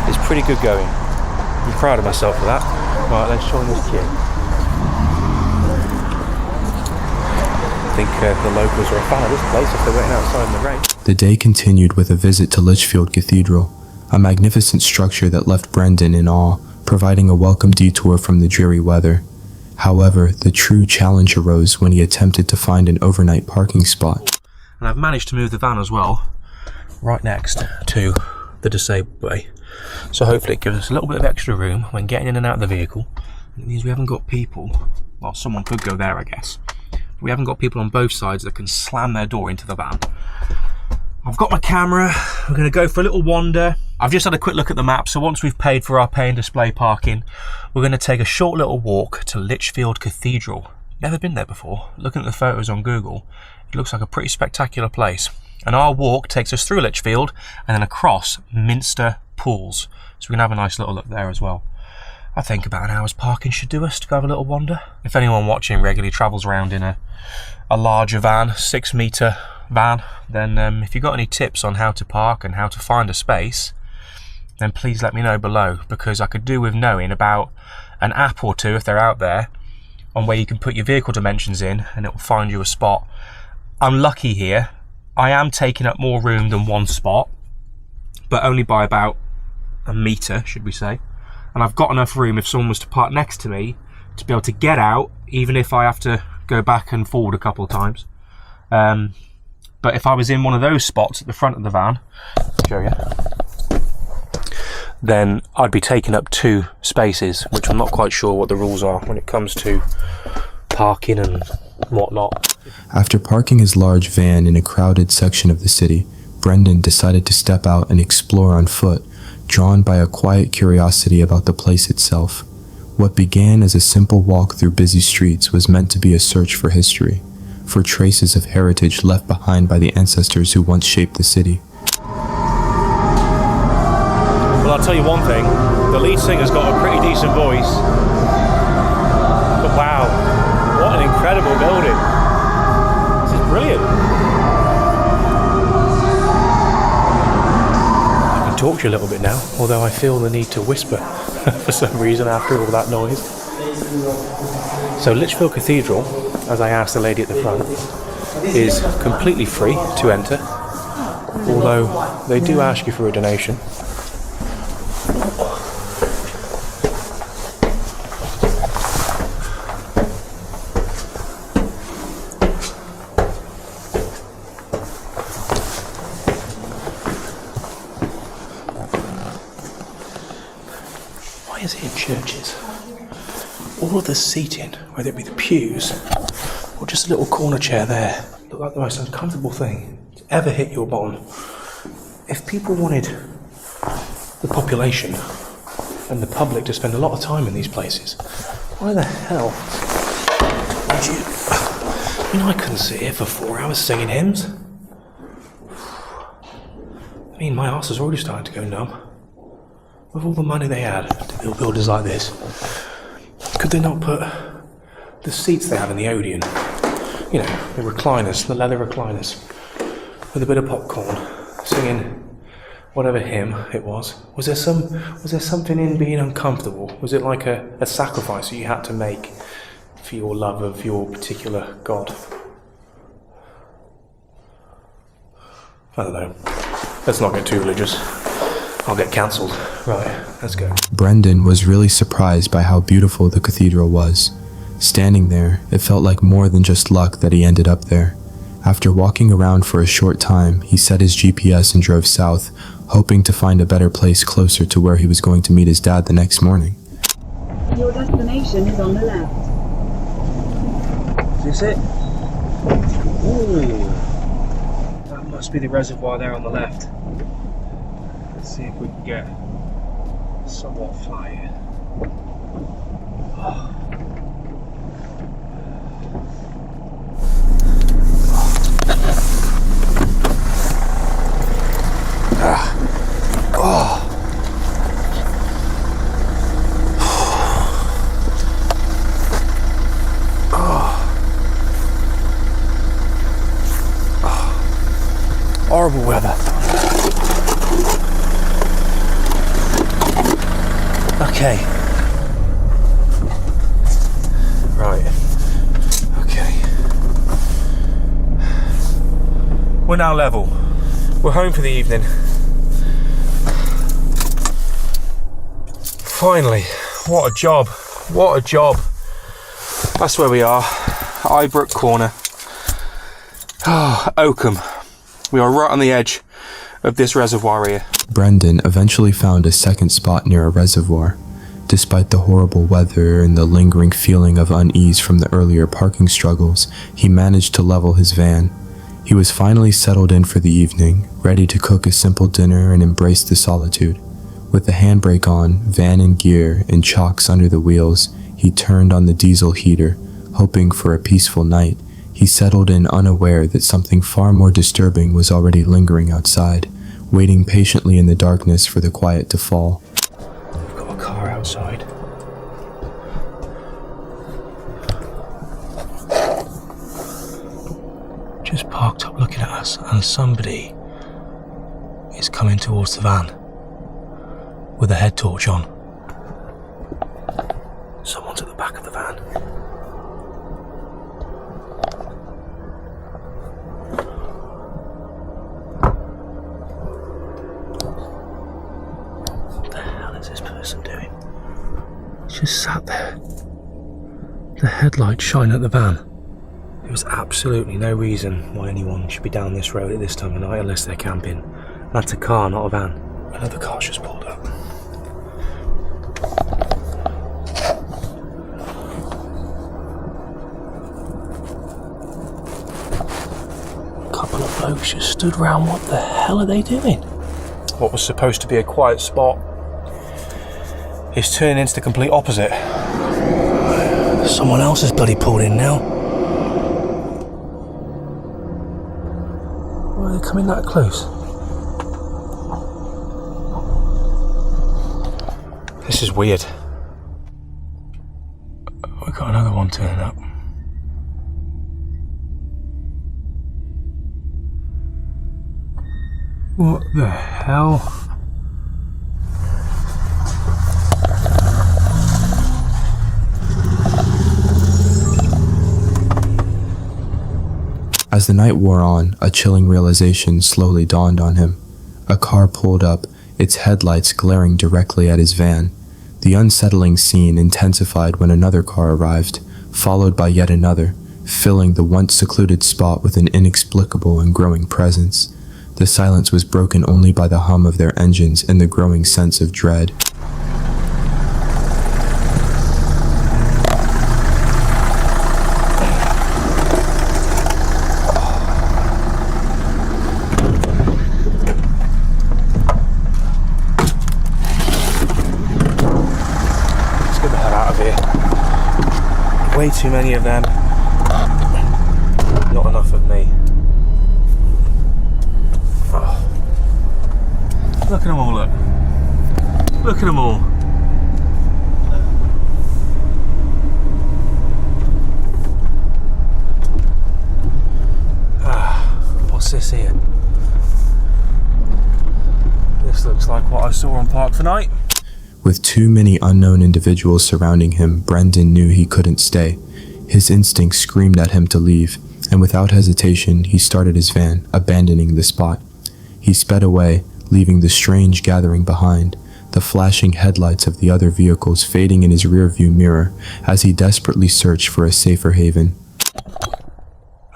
is pretty good going. I'm proud of myself for that. Right, let's join this queue. I think the locals are a fan of this place if they're waiting outside in the rain. The day continued with a visit to Lichfield Cathedral, a magnificent structure that left Brendan in awe, providing a welcome detour from the dreary weather. However, the true challenge arose when he attempted to find an overnight parking spot. And I've managed to move the van as well, right next to the disabled bay. So hopefully it gives us a little bit of extra room when getting in and out of the vehicle. It means we haven't got people, well, someone could go there, I guess. We haven't got people on both sides that can slam their door into the van. I've got my camera, we're going to go for a little wander. I've just had a quick look at the map, so once we've paid for our pay and display parking, we're going to take a short little walk to Lichfield Cathedral. Never been there before. Looking at the photos on Google, it looks like a pretty spectacular place. And our walk takes us through Lichfield and then across Minster Pools. So we can have a nice little look there as well. I think about an hour's parking should do us to go have a little wander. If anyone watching regularly travels around in a larger van, 6-metre van, then if you've got any tips on how to park and how to find a space, then please let me know below, because I could do with knowing about an app or two, if they're out there, on where you can put your vehicle dimensions in and it will find you a spot. I'm lucky here. I am taking up more room than one spot, but only by about a metre, should we say. And I've got enough room if someone was to park next to me to be able to get out, even if I have to go back and forward a couple of times. But if I was in one of those spots at the front of the van, I'll show you, then I'd be taking up 2 spaces, which I'm not quite sure what the rules are when it comes to parking and whatnot. After parking his large van in a crowded section of the city, Brendan decided to step out and explore on foot, drawn by a quiet curiosity about the place itself. What began as a simple walk through busy streets was meant to be a search for history, for traces of heritage left behind by the ancestors who once shaped the city. Well, I'll tell you one thing, the lead singer's got a pretty decent voice. But wow, what an incredible building. This is brilliant. I can talk to you a little bit now, although I feel the need to whisper for some reason after all that noise. So Lichfield Cathedral, as I asked the lady at the front, is completely free to enter, although they do ask you for a donation. Why is it in churches? All of the seating, whether it be the pews or just a little corner chair there, look like the most uncomfortable thing to ever hit your bottom. If people wanted the population and the public to spend a lot of time in these places, why the hell would you? I mean, I couldn't sit here for 4 hours singing hymns. I mean, my arse is already starting to go numb. With all the money they had to build buildings like this, could they not put the seats they have in the Odeon, you know, the recliners, the leather recliners, with a bit of popcorn, singing whatever hymn it was? Was there something in being uncomfortable? Was it like a sacrifice that you had to make for your love of your particular God? I don't know. Let's not get too religious. I'll get cancelled. Right, let's go. Brendan was really surprised by how beautiful the cathedral was. Standing there, it felt like more than just luck that he ended up there. After walking around for a short time, he set his GPS and drove south, hoping to find a better place closer to where he was going to meet his dad the next morning. Your destination is on the left. Is this it? Ooh. That must be the reservoir there on the left. Let's see if we can get somewhat fly here. Oh. Horrible weather. Okay. Right. Okay. We're now level. We're home for the evening. Finally. What a job. What a job. That's where we are. Ibrook Corner. Oakham. We are right on the edge of this reservoir here. Brendan eventually found a second spot near a reservoir. Despite the horrible weather and the lingering feeling of unease from the earlier parking struggles, he managed to level his van. He was finally settled in for the evening, ready to cook a simple dinner and embrace the solitude. With the handbrake on, van in gear, and chocks under the wheels, he turned on the diesel heater, hoping for a peaceful night. He settled in unaware that something far more disturbing was already lingering outside, waiting patiently in the darkness for the quiet to fall. We've got a car outside. Just parked up looking at us, and somebody is coming towards the van with a head torch on. Someone's at the back of the van. What the hell is this person doing? Just sat there. The headlights shine at the van. There was absolutely no reason why anyone should be down this road at this time of night unless they're camping. That's a car, not a van. Another car's just pulled up. folks just stood around. What the hell are they doing? What was supposed to be a quiet spot is turning into the complete opposite. Someone else has bloody pulled in now. Why are they coming that close? This is weird. We've got another one turning up. What the hell? As the night wore on, a chilling realization slowly dawned on him. A car pulled up, its headlights glaring directly at his van. The unsettling scene intensified when another car arrived, followed by yet another, filling the once secluded spot with an inexplicable and growing presence. The silence was broken only by the hum of their engines and the growing sense of dread. Way too many of them. Not enough of me. Oh. Look at them all, look. Look at them all. What's this here? This looks like what I saw on Park for Night. With too many unknown individuals surrounding him, Brendan knew he couldn't stay. His instinct screamed at him to leave, and without hesitation, he started his van, abandoning the spot. He sped away, leaving the strange gathering behind, the flashing headlights of the other vehicles fading in his rearview mirror as he desperately searched for a safer haven.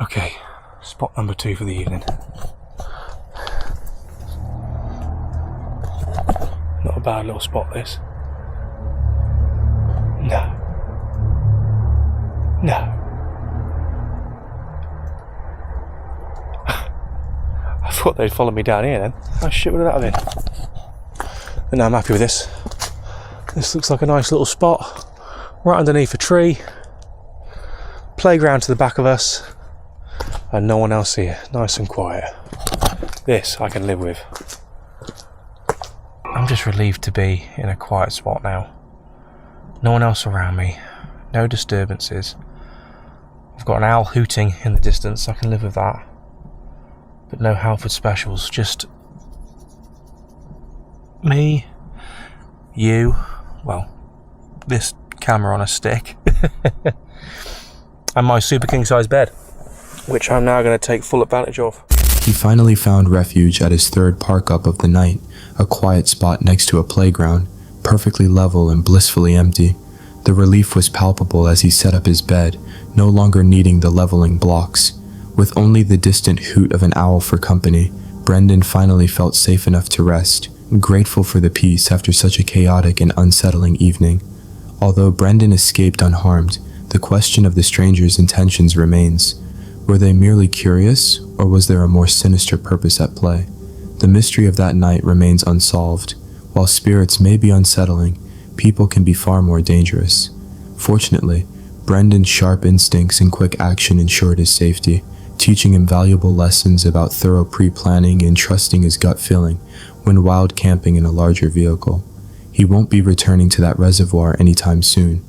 Okay, spot number 2 for the evening. Not a bad little spot, this. No. No. I thought they'd follow me down here then. How shit would that have been? But no, I'm happy with this. This looks like a nice little spot. Right underneath a tree. Playground to the back of us. And no one else here. Nice and quiet. This I can live with. I'm just relieved to be in a quiet spot now. No one else around me. No disturbances. I've got an owl hooting in the distance. I can live with that. But no Halford specials. Just me, you, well, this camera on a stick, and my super king size bed, which I'm now going to take full advantage of. He finally found refuge at his third park up of the night, a quiet spot next to a playground, perfectly level and blissfully empty. The relief was palpable as he set up his bed, no longer needing the leveling blocks. With only the distant hoot of an owl for company, Brendan finally felt safe enough to rest, grateful for the peace after such a chaotic and unsettling evening. Although Brendan escaped unharmed, the question of the stranger's intentions remains. Were they merely curious, or was there a more sinister purpose at play? The mystery of that night remains unsolved. While spirits may be unsettling, people can be far more dangerous. Fortunately, Brendan's sharp instincts and quick action ensured his safety, teaching him valuable lessons about thorough pre-planning and trusting his gut feeling when wild camping in a larger vehicle. He won't be returning to that reservoir anytime soon,